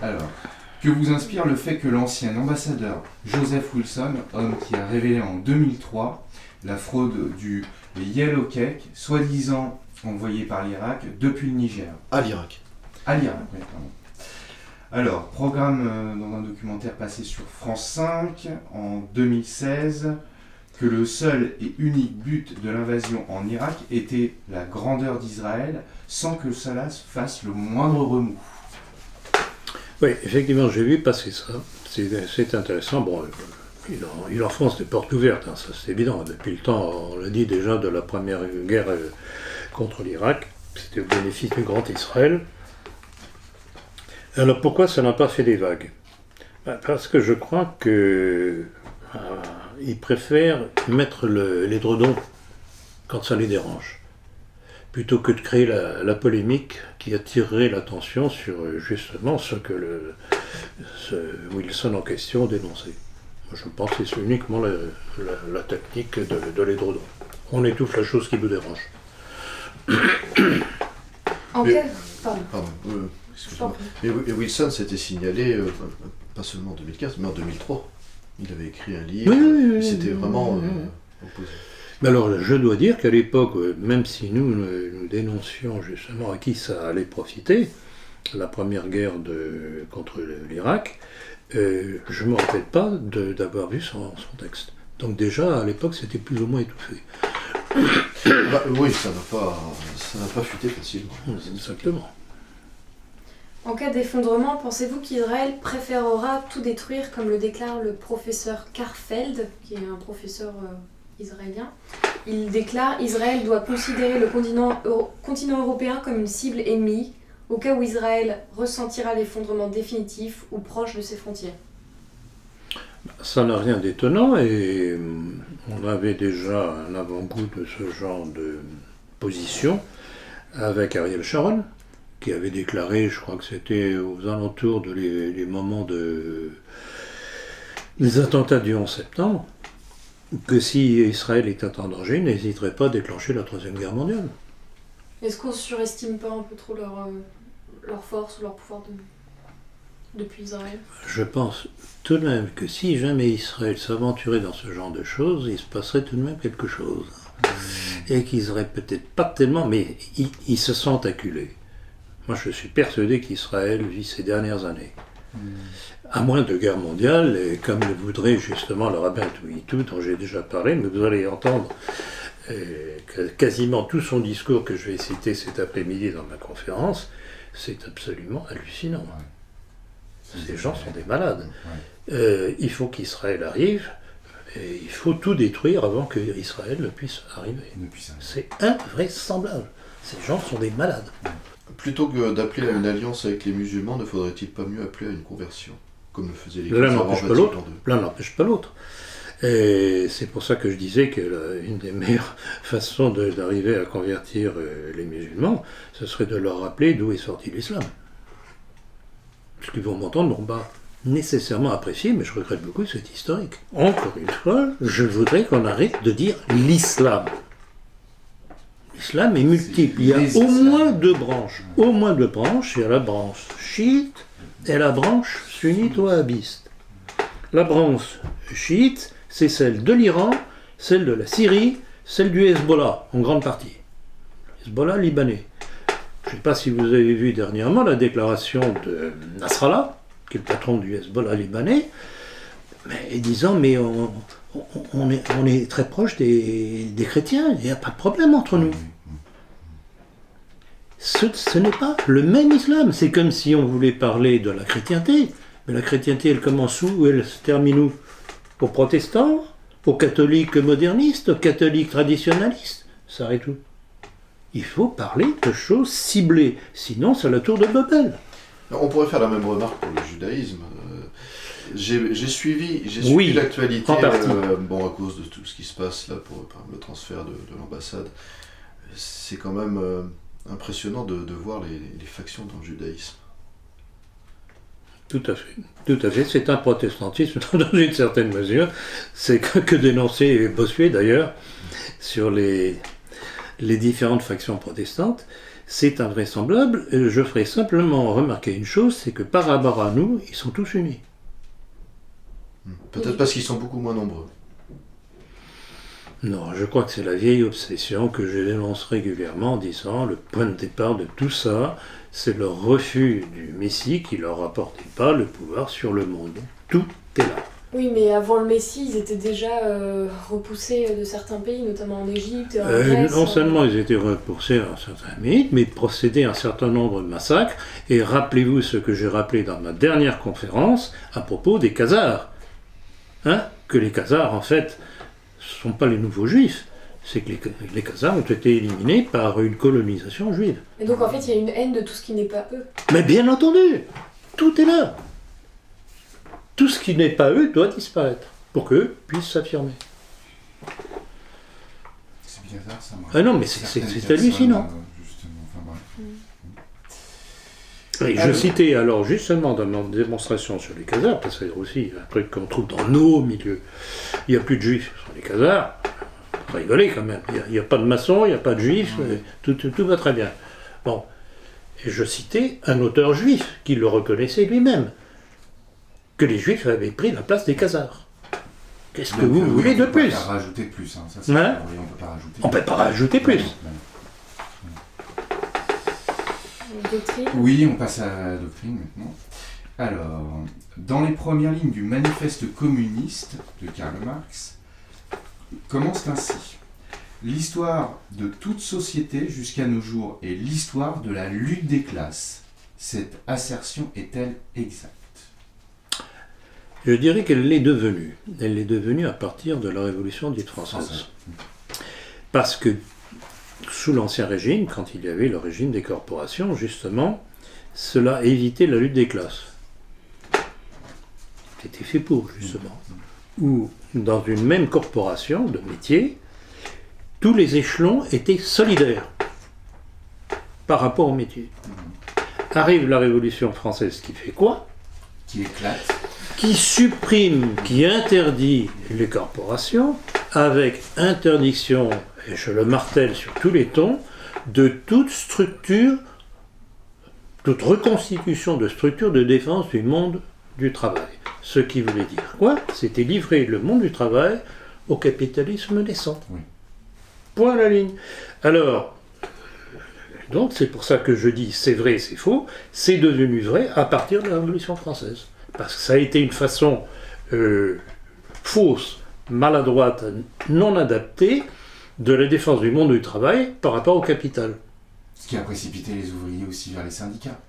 Alors, que vous inspire le fait que l'ancien ambassadeur Joseph Wilson, homme qui a révélé en 2003 la fraude du Yellow Cake, soi-disant envoyé par l'Irak depuis le Niger? À l'Irak. À l'Irak, oui, pardon. Alors, programme dans un documentaire passé sur France 5 en 2016, que le seul et unique but de l'invasion en Irak était la grandeur d'Israël, sans que cela fasse le moindre remous. Oui, effectivement, j'ai vu passer ça. C'est intéressant. Bon, il enfonce des portes ouvertes, hein, ça c'est évident. Depuis le temps, on l'a dit déjà, de la première guerre contre l'Irak, c'était au bénéfice du Grand Israël. Alors pourquoi ça n'a pas fait des vagues? Parce que je crois que ils préfèrent mettre l'édredon quand ça les dérange, plutôt que de créer la polémique qui attirerait l'attention sur justement ce que ce Wilson en question dénonçait. Je pense que c'est uniquement la technique de l'édredon. On étouffe la chose qui nous dérange. Pardon, excusez-moi. Et Wilson s'était signalé, pas seulement en 2015, mais en 2003. Il avait écrit un livre, il s'était vraiment opposé. Mais alors, je dois dire qu'à l'époque, même si nous dénoncions justement à qui ça allait profiter, la première guerre contre l'Irak, je ne me rappelle pas d'avoir vu son texte. Donc déjà, à l'époque, c'était plus ou moins étouffé. Oui, ça n'a pas fuité facilement. Exactement. En cas d'effondrement, pensez-vous qu'Israël préférera tout détruire, comme le déclare le professeur Karfeld, qui est un professeur israélien? Il déclare: Israël doit considérer le continent européen comme une cible ennemie, au cas où Israël ressentira l'effondrement définitif ou proche de ses frontières. Ça n'a rien d'étonnant et on avait déjà un avant-goût de ce genre de position avec Ariel Sharon, qui avait déclaré, je crois que c'était aux alentours des moments des attentats du 11 septembre, que si Israël était en danger, il n'hésiterait pas à déclencher la Troisième Guerre mondiale. Est-ce qu'on surestime pas un peu trop leur force ou leur pouvoir depuis Israël? Je pense tout de même que si jamais Israël s'aventurait dans ce genre de choses, il se passerait tout de même quelque chose. Et qu'ils auraient peut-être pas tellement, mais ils se sentent acculés. Moi, je suis persuadé qu'Israël vit ces dernières années. À moins de guerre mondiale, et comme le voudrait justement le rabbin Touitou, dont j'ai déjà parlé, mais vous allez entendre quasiment tout son discours que je vais citer cet après-midi dans ma conférence, c'est absolument hallucinant. Ces gens sont des malades. Il faut qu'Israël arrive, et il faut tout détruire avant qu'Israël ne puisse arriver. C'est invraisemblable. Ces gens sont des malades. Plutôt que d'appeler à une alliance avec les musulmans, ne faudrait-il pas mieux appeler à une conversion, comme le faisaient les chrétiens avant Vatican II? L'un n'empêche pas l'autre. Et c'est pour ça que je disais que une des meilleures façons d'arriver à convertir les musulmans, ce serait de leur rappeler d'où est sorti l'islam. Ce qu'ils vont m'entendre n'ont pas nécessairement apprécié, mais je regrette beaucoup cet historique. Encore une fois, je voudrais qu'on arrête de dire l'islam. L'islam est multiple. Il y a au moins deux branches. Au moins deux branches. Il y a la branche chiite et la branche sunnite-wahhabiste. La branche chiite, c'est celle de l'Iran, celle de la Syrie, celle du Hezbollah, en grande partie. Hezbollah libanais. Je ne sais pas si vous avez vu dernièrement la déclaration de Nasrallah, qui est le patron du Hezbollah libanais, mais disant mais on est très proche des chrétiens, il n'y a pas de problème entre nous. Ce n'est pas le même islam, c'est comme si on voulait parler de la chrétienté, mais la chrétienté elle commence où, elle se termine où? Aux protestants, aux catholiques modernistes, aux catholiques traditionnalistes, ça arrête où? Il faut parler de choses ciblées, sinon c'est la tour de Babel. On pourrait faire la même remarque pour le judaïsme. J'ai suivi l'actualité, à cause de tout ce qui se passe là pour le transfert de l'ambassade. C'est quand même impressionnant de voir les factions dans le judaïsme. Tout à fait. C'est un protestantisme dans une certaine mesure. C'est que dénoncer Bossuet d'ailleurs sur les différentes factions protestantes. C'est invraisemblable. Je ferai simplement remarquer une chose, c'est que par rapport à nous, ils sont tous unis. Peut-être parce qu'ils sont beaucoup moins nombreux. Non, je crois que c'est la vieille obsession que je dénonce régulièrement en disant le point de départ de tout ça, c'est le refus du Messie qui leur apportait pas le pouvoir sur le monde. Tout est là. Oui, mais avant le Messie, ils étaient déjà repoussés de certains pays, notamment en Égypte et en Grèce. Non seulement ils étaient repoussés à certains pays, mais procédaient à un certain nombre de massacres. Et rappelez-vous ce que j'ai rappelé dans ma dernière conférence à propos des Khazars. Que les Khazars, en fait, ne sont pas les nouveaux juifs. C'est que les Khazars ont été éliminés par une colonisation juive. Et donc en fait, il y a une haine de tout ce qui n'est pas eux. Mais bien entendu, tout est là. Tout ce qui n'est pas eux doit disparaître pour qu'eux puissent s'affirmer. C'est bien ça, Ah non, mais c'est hallucinant. Et je citais alors justement dans ma démonstration sur les Khazars, parce que c'est aussi un truc qu'on trouve dans nos milieux, il n'y a plus de juifs sur les Khazars, faut rigoler quand même, il n'y a pas de maçons, il n'y a pas de juifs, tout va très bien. Bon, et je citais un auteur juif qui le reconnaissait lui-même, que les juifs avaient pris la place des Khazars. Qu'est-ce que vous voulez de plus? On ne peut pas rajouter plus, hein. Ça, c'est Hein? oui, on ne peut pas rajouter. On ne peut pas rajouter plus. Doctrine. Oui, on passe à la doctrine maintenant. Alors, dans les premières lignes du manifeste communiste de Karl Marx, commence ainsi. L'histoire de toute société jusqu'à nos jours est l'histoire de la lutte des classes. Cette assertion est-elle exacte? Je dirais qu'elle l'est devenue. Elle l'est devenue à partir de la Révolution dite française. Parce que sous l'Ancien Régime, quand il y avait le régime des corporations, justement, cela évitait la lutte des classes. C'était fait pour, justement. Ou dans une même corporation de métier, tous les échelons étaient solidaires par rapport au métier. Arrive la Révolution française qui fait quoi? Qui éclate. Qui supprime, qui interdit les corporations, avec interdiction, et je le martèle sur tous les tons, de toute structure, toute reconstitution de structure de défense du monde du travail. Ce qui voulait dire quoi? C'était livrer le monde du travail au capitalisme naissant. Oui. Point à la ligne. Alors, donc c'est pour ça que je dis c'est vrai, c'est faux, c'est devenu vrai à partir de la Révolution française. Parce que ça a été une façon fausse, maladroite, non adaptée de la défense du monde du travail par rapport au capital. Ce qui a précipité les ouvriers aussi vers les syndicats.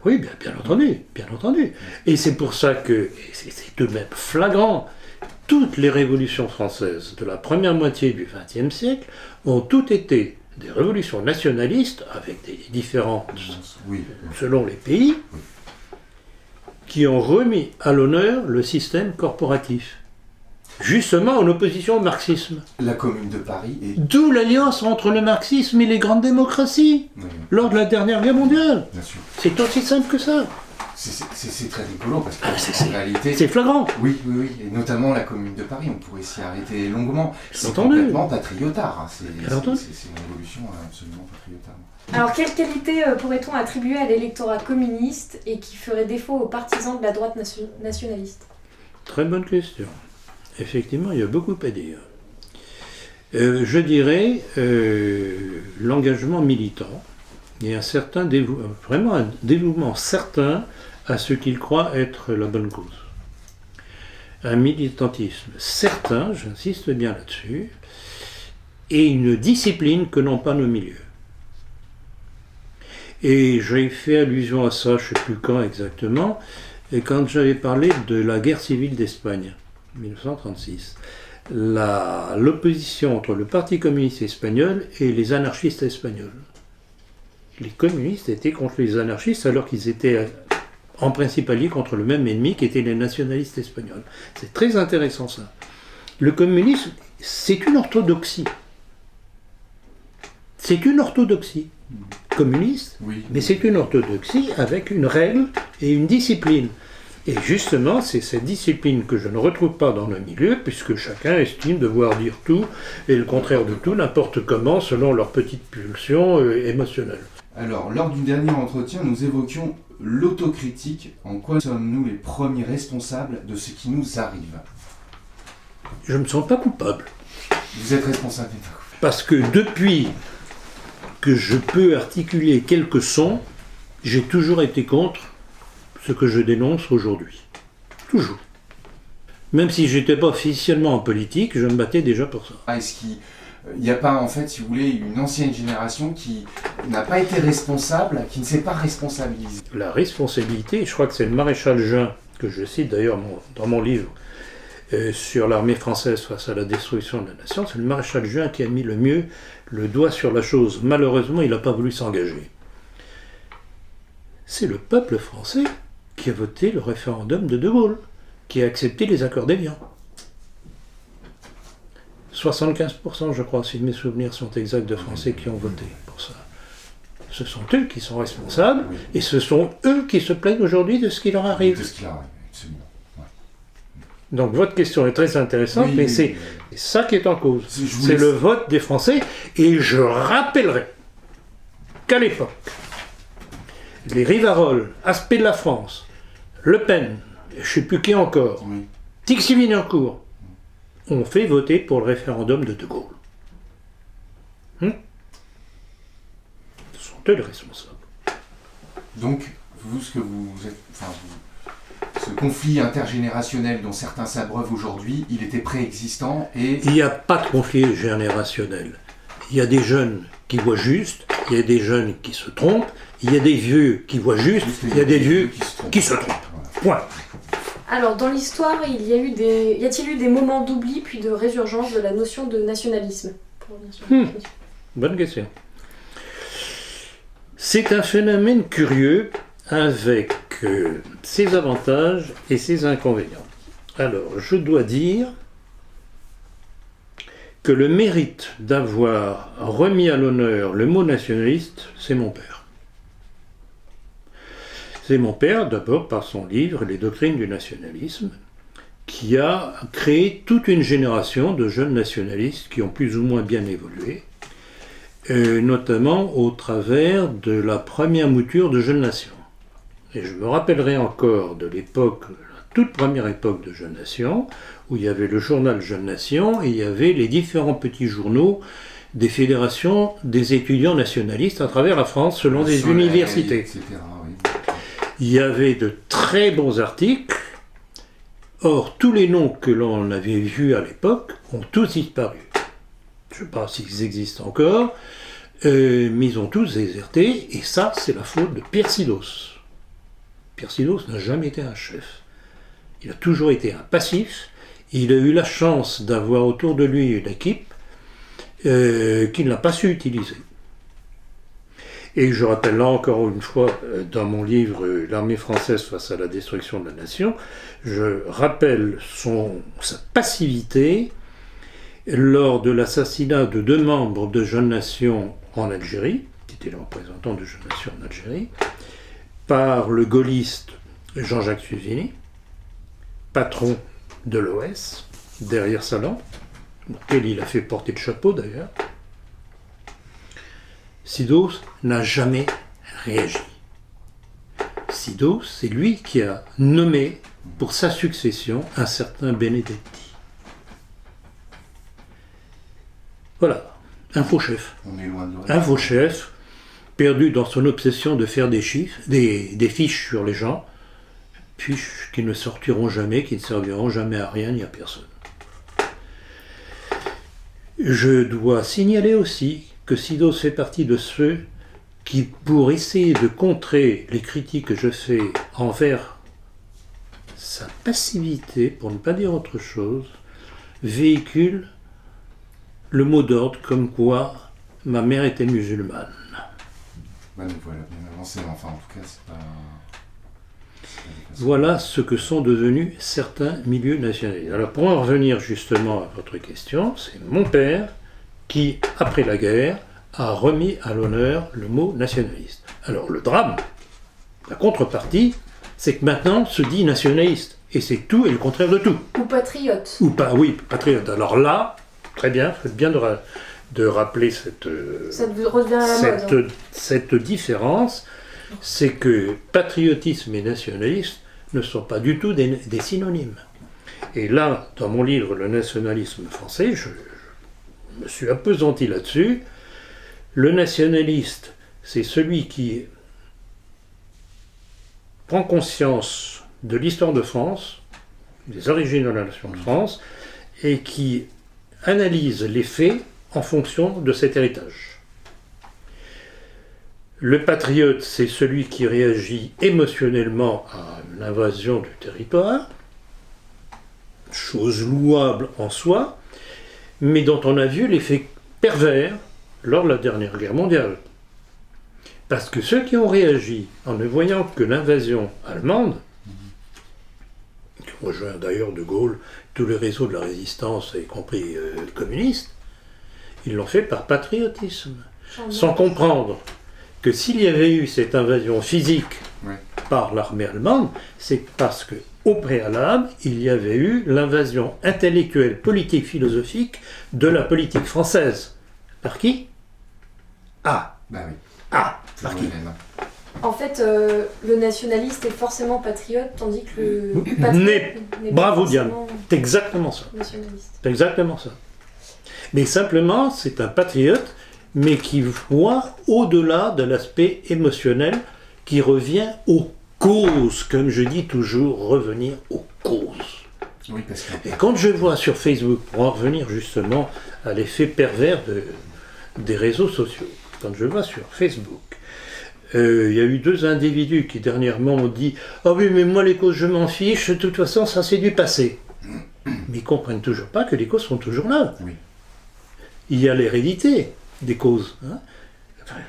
Oui, bien entendu, bien entendu. Et c'est pour ça que, et c'est tout de même flagrant, toutes les révolutions françaises de la première moitié du XXe siècle ont toutes été des révolutions nationalistes, avec des différences selon les pays, qui ont remis à l'honneur le système corporatif, justement en opposition au marxisme. La Commune de Paris est... D'où l'alliance entre le marxisme et les grandes démocraties, lors de la dernière guerre mondiale. Bien sûr. C'est aussi simple que ça. C'est très rigolo parce Ah, qu'en réalité... C'est flagrant. Oui, et notamment la Commune de Paris, on pourrait s'y arrêter longuement. C'est entendu. complètement patriotard, hein. C'est Bien entendu. une révolution absolument patriotarde. Alors, quelle qualité pourrait-on attribuer à l'électorat communiste et qui ferait défaut aux partisans de la droite nationaliste? Très bonne question. Effectivement, il y a beaucoup à dire. Je dirais l'engagement militant et un certain vraiment un dévouement certain à ce qu'ils croient être la bonne cause. Un militantisme certain, j'insiste bien là-dessus, et une discipline que n'ont pas nos milieux. Et j'ai fait allusion à ça, je ne sais plus quand exactement, et quand j'avais parlé de la guerre civile d'Espagne, 1936, l'opposition entre le Parti communiste espagnol et les anarchistes espagnols. Les communistes étaient contre les anarchistes alors qu'ils étaient en principe alliés contre le même ennemi qui étaient les nationalistes espagnols. C'est très intéressant ça. Le communisme, c'est une orthodoxie. C'est une orthodoxie communiste, mais c'est une orthodoxie avec une règle et une discipline. Et justement, c'est cette discipline que je ne retrouve pas dans le milieu, puisque chacun estime devoir dire tout, et le contraire de tout, n'importe comment, selon leur petite pulsion émotionnelle. Alors, lors du dernier entretien, nous évoquions l'autocritique. En quoi sommes-nous les premiers responsables de ce qui nous arrive? Je ne me sens pas coupable. Vous êtes responsable d'État. Parce que depuis que je peux articuler quelques sons, j'ai toujours été contre ce que je dénonce aujourd'hui. Toujours. Même si je n'étais pas officiellement en politique, je me battais déjà pour ça. Est-ce qu'il n'y a pas, en fait, si vous voulez, une ancienne génération qui n'a pas été responsable, qui ne s'est pas responsabilisée? La responsabilité, je crois que c'est le maréchal Juin, que je cite d'ailleurs dans mon livre, sur l'armée française face à la destruction de la nation, c'est le maréchal Juin qui a mis le mieux le doigt sur la chose. Malheureusement, il n'a pas voulu s'engager. C'est le peuple français qui a voté le référendum de De Gaulle, qui a accepté les accords d'Évian. 75%, je crois, si mes souvenirs sont exacts, de Français qui ont voté pour ça. ce sont eux qui sont responsables, Oui. et ce sont eux qui se plaignent aujourd'hui de ce qui leur arrive. De ce qu'il arrive, absolument. Ouais. Donc votre question est très intéressante, Oui, mais oui, c'est oui. ça qui est en cause. Je voulais- C'est le vote des Français, et je rappellerai qu'à l'époque, les Rivarol, Aspect de la France, Le Pen, je ne sais plus qui encore, Oui. Tixi-Vinaincourt, ont fait voter pour le référendum de De Gaulle. Ce sont eux les responsables. Donc, vous, ce que vous êtes, enfin, ce conflit intergénérationnel dont certains s'abreuvent aujourd'hui, il était préexistant et Il n'y a pas de conflit générationnel. Il y a des jeunes qui voient juste, il y a des jeunes qui se trompent, il y a des vieux qui voient juste, il y a des vieux qui se trompent. Voilà. Point. Alors, dans l'histoire, y a-t-il eu des moments d'oubli puis de résurgence de la notion de nationalisme? Pour revenir sur la question. Bonne question. C'est un phénomène curieux avec ses avantages et ses inconvénients. Alors, je dois dire que le mérite d'avoir remis à l'honneur le mot nationaliste, c'est mon père. C'est mon père, d'abord par son livre Les doctrines du nationalisme, qui a créé toute une génération de jeunes nationalistes qui ont plus ou moins bien évolué, notamment au travers de la première mouture de Jeunes Nations. Et je me rappellerai encore de l'époque, la toute première époque de Jeunes Nations, où il y avait le journal Jeunes Nations et il y avait les différents petits journaux des fédérations des étudiants nationalistes à travers la France selon des Soleil, universités. etc., oui. Il y avait de très bons articles. Or, tous les noms que l'on avait vus à l'époque ont tous disparu. Je ne sais pas s'ils existent encore, mais ils ont tous déserté, et ça, c'est la faute de Pierre Sidos. Pierre Sidos n'a jamais été un chef. Il a toujours été un passif, et il a eu la chance d'avoir autour de lui une équipe qu'il n'a pas su utiliser. Et je rappelle là encore une fois, dans mon livre « L'armée française face à la destruction de la nation », je rappelle sa passivité lors de l'assassinat de 2 membres de Jeunes Nations en Algérie, qui étaient les représentants de Jeunes Nations en Algérie, par le gaulliste Jean-Jacques Suzini, patron de l'OS, derrière Salan, auquel il a fait porter le chapeau d'ailleurs. Sidos n'a jamais réagi. Sidos, c'est lui qui a nommé pour sa succession un certain Benedetti. Voilà, un faux chef. On est loin de loin. Un faux chef, perdu dans son obsession de faire des chiffres, des fiches sur les gens, fiches qui ne sortiront jamais, qui ne serviront jamais à rien ni à personne. Je dois signaler aussi que Sidos fait partie de ceux qui, pour essayer de contrer les critiques que je fais envers sa passivité, pour ne pas dire autre chose, véhicule le mot d'ordre comme quoi ma mère était musulmane. Bah, nous voilà bien avancé, enfin en tout cas, c'est pas... Voilà ce que sont devenus certains milieux nationalistes. Alors pour en revenir justement à votre question, c'est mon père qui, après la guerre, a remis à l'honneur le mot nationaliste. Alors le drame, la contrepartie, c'est que maintenant on se dit nationaliste. Et c'est tout et le contraire de tout. Ou patriote. Ou pas, oui, patriote. Alors là, très bien, faites bien de rappeler cette, Ça revient à la mode. cette différence, c'est que patriotisme et nationalisme ne sont pas du tout des synonymes. Et là, dans mon livre Le nationalisme français, je me suis appesanti là-dessus. Le nationaliste, c'est celui qui prend conscience de l'histoire de France, des origines de la nation de France, et qui analyse les faits en fonction de cet héritage. Le patriote, c'est celui qui réagit émotionnellement à une invasion du territoire, chose louable en soi, mais dont on a vu l'effet pervers lors de la dernière guerre mondiale. Parce que ceux qui ont réagi en ne voyant que l'invasion allemande, qui rejoint d'ailleurs De Gaulle, tous les réseaux de la résistance, y compris communistes, ils l'ont fait par patriotisme, sans comprendre que s'il y avait eu cette invasion physique Ouais. par l'armée allemande, c'est parce que au préalable, il y avait eu l'invasion intellectuelle, politique, philosophique de la politique française. Par qui? Ah, Bah oui, ah, toujours par qui? le même. En fait, le nationaliste est forcément patriote, tandis que le patriote N'est- n'est pas Bravo, Diane. forcément C'est exactement ça. nationaliste. C'est exactement ça. Mais simplement, c'est un patriote, mais qui voit au-delà de l'aspect émotionnel, qui revient aux causes, comme je dis toujours, revenir aux causes. Oui, parce que Et quand je vois sur Facebook, pour en revenir justement à l'effet pervers des réseaux sociaux, quand je vois sur Facebook, il y a eu 2 individus qui dernièrement ont dit « Ah oui, mais moi les causes je m'en fiche, de toute façon ça c'est du passé ». Mais ils comprennent toujours pas que les causes sont toujours là. Oui. Il y a l'hérédité des causes. Hein. Enfin,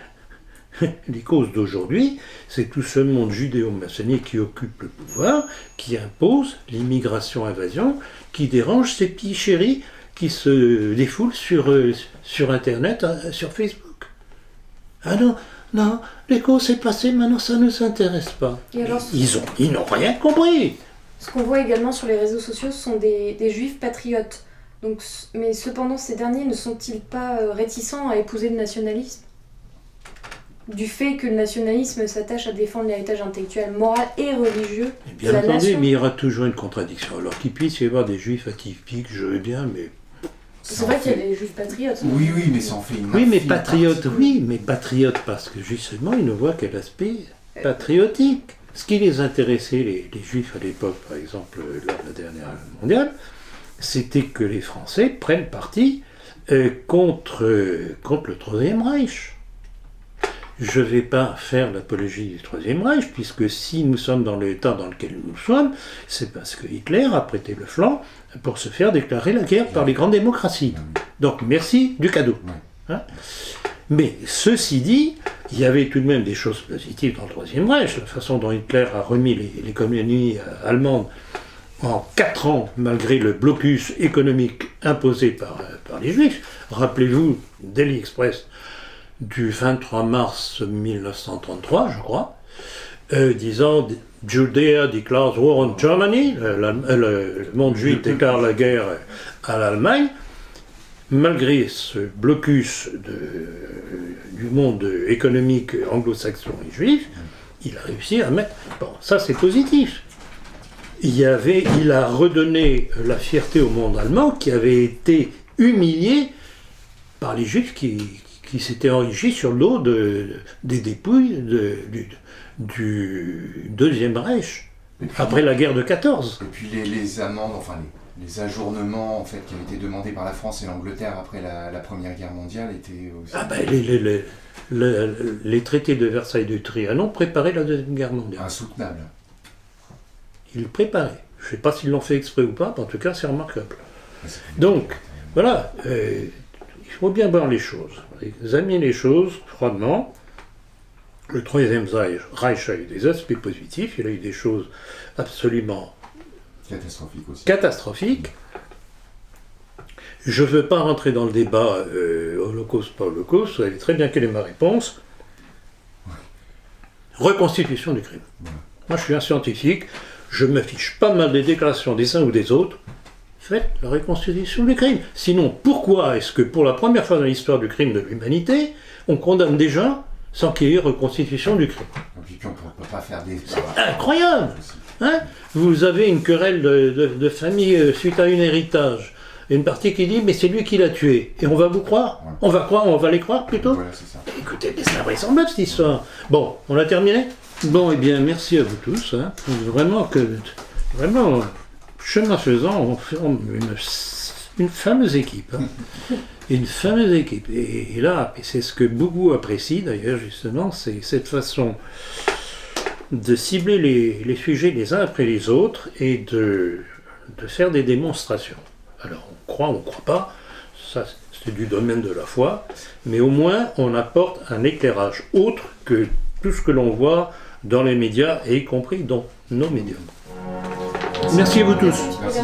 les causes d'aujourd'hui, c'est tout ce monde judéo-maçonnique qui occupe le pouvoir, qui impose l'immigration-invasion, qui dérange ces petits chéris qui se défoulent sur Internet, sur Facebook. Ah non, non, les causes c'est passé, maintenant ça ne nous intéresse pas. Et alors, Ils n'ont rien compris. ce qu'on voit également sur les réseaux sociaux, ce sont des juifs patriotes. Donc, mais cependant, ces derniers ne sont-ils pas réticents à épouser le nationalisme? Du fait que le nationalisme s'attache à défendre l'héritage intellectuel, moral et religieux Et de bien la entendu, nation. mais il y aura toujours une contradiction. Alors qu'il puisse y avoir des juifs atypiques, je veux bien, mais... C'est vrai qu'il y a des juifs patriotes. Oui, oui, mais ça en fait une Oui, mais infime patriote, partie. oui, mais patriote parce que justement, ils ne voient que l'aspect patriotique. Ce qui les intéressait, les juifs à l'époque, par exemple, lors de la dernière guerre mondiale, c'était que les Français prennent parti contre le Troisième Reich. Je ne vais pas faire l'apologie du Troisième Reich, puisque si nous sommes dans l'état dans lequel nous sommes, c'est parce que Hitler a prêté le flanc pour se faire déclarer la guerre par les grandes démocraties. Donc merci du cadeau. Hein. Mais ceci dit, il y avait tout de même des choses positives dans le Troisième Reich, la façon dont Hitler a remis les colonies allemandes en 4 ans, malgré le blocus économique imposé par les Juifs. Rappelez-vous, Daily Express du 23 mars 1933, je crois, disant « Judea declares war on Germany », le monde juif déclare la guerre à l'Allemagne. Malgré ce blocus du monde économique anglo-saxon et juif, il a réussi à mettre... Bon, ça c'est positif. Il a redonné la fierté au monde allemand qui avait été humilié par les juifs qui s'étaient enrichis sur le dos des dépouilles du Deuxième Reich, après la guerre de 14. Et puis les amendes, enfin les ajournements en fait, qui avaient été demandés par la France et l'Angleterre après la Première Guerre mondiale étaient aussi... Ah ben, les traités de Versailles de Trianon préparaient la Deuxième Guerre mondiale. insoutenables. Ils le préparaient. Je ne sais pas s'ils l'ont fait exprès ou pas, mais en tout cas c'est remarquable. Donc, voilà, il faut bien voir les choses, examiner les choses froidement. Le Troisième Reich a eu des aspects positifs, il a eu des choses absolument Catastrophique aussi. catastrophiques. Je ne veux pas rentrer dans le débat Holocauste, pas Holocauste, vous savez très bien quelle est ma réponse. Reconstitution du crime. Voilà. Moi je suis un scientifique, je me fiche pas mal des déclarations des uns ou des autres. Faites la reconstitution du crime. Sinon, pourquoi est-ce que pour la première fois dans l'histoire du crime de l'humanité, on condamne des gens sans qu'il y ait reconstitution du crime? Et puis on ne peut pas faire des... Incroyable, hein? Vous avez une querelle de famille suite à un héritage. Une partie qui dit mais c'est lui qui l'a tué. Et on va vous croire? Ouais. On va les croire plutôt? Voilà, c'est ça. Écoutez, mais c'est invraisemblable cette histoire. Bon, on a terminé? Bon, eh bien, merci à vous tous. Hein. Vraiment, chemin faisant, on forme une fameuse équipe. Hein. Une fameuse équipe. Et là, et c'est ce que beaucoup apprécient d'ailleurs, justement, c'est cette façon de cibler les sujets les uns après les autres et de faire des démonstrations. Alors, on croit pas, ça c'est du domaine de la foi, mais au moins on apporte un éclairage autre que tout ce que l'on voit dans les médias, et y compris dans nos médias. Merci à vous tous. Merci.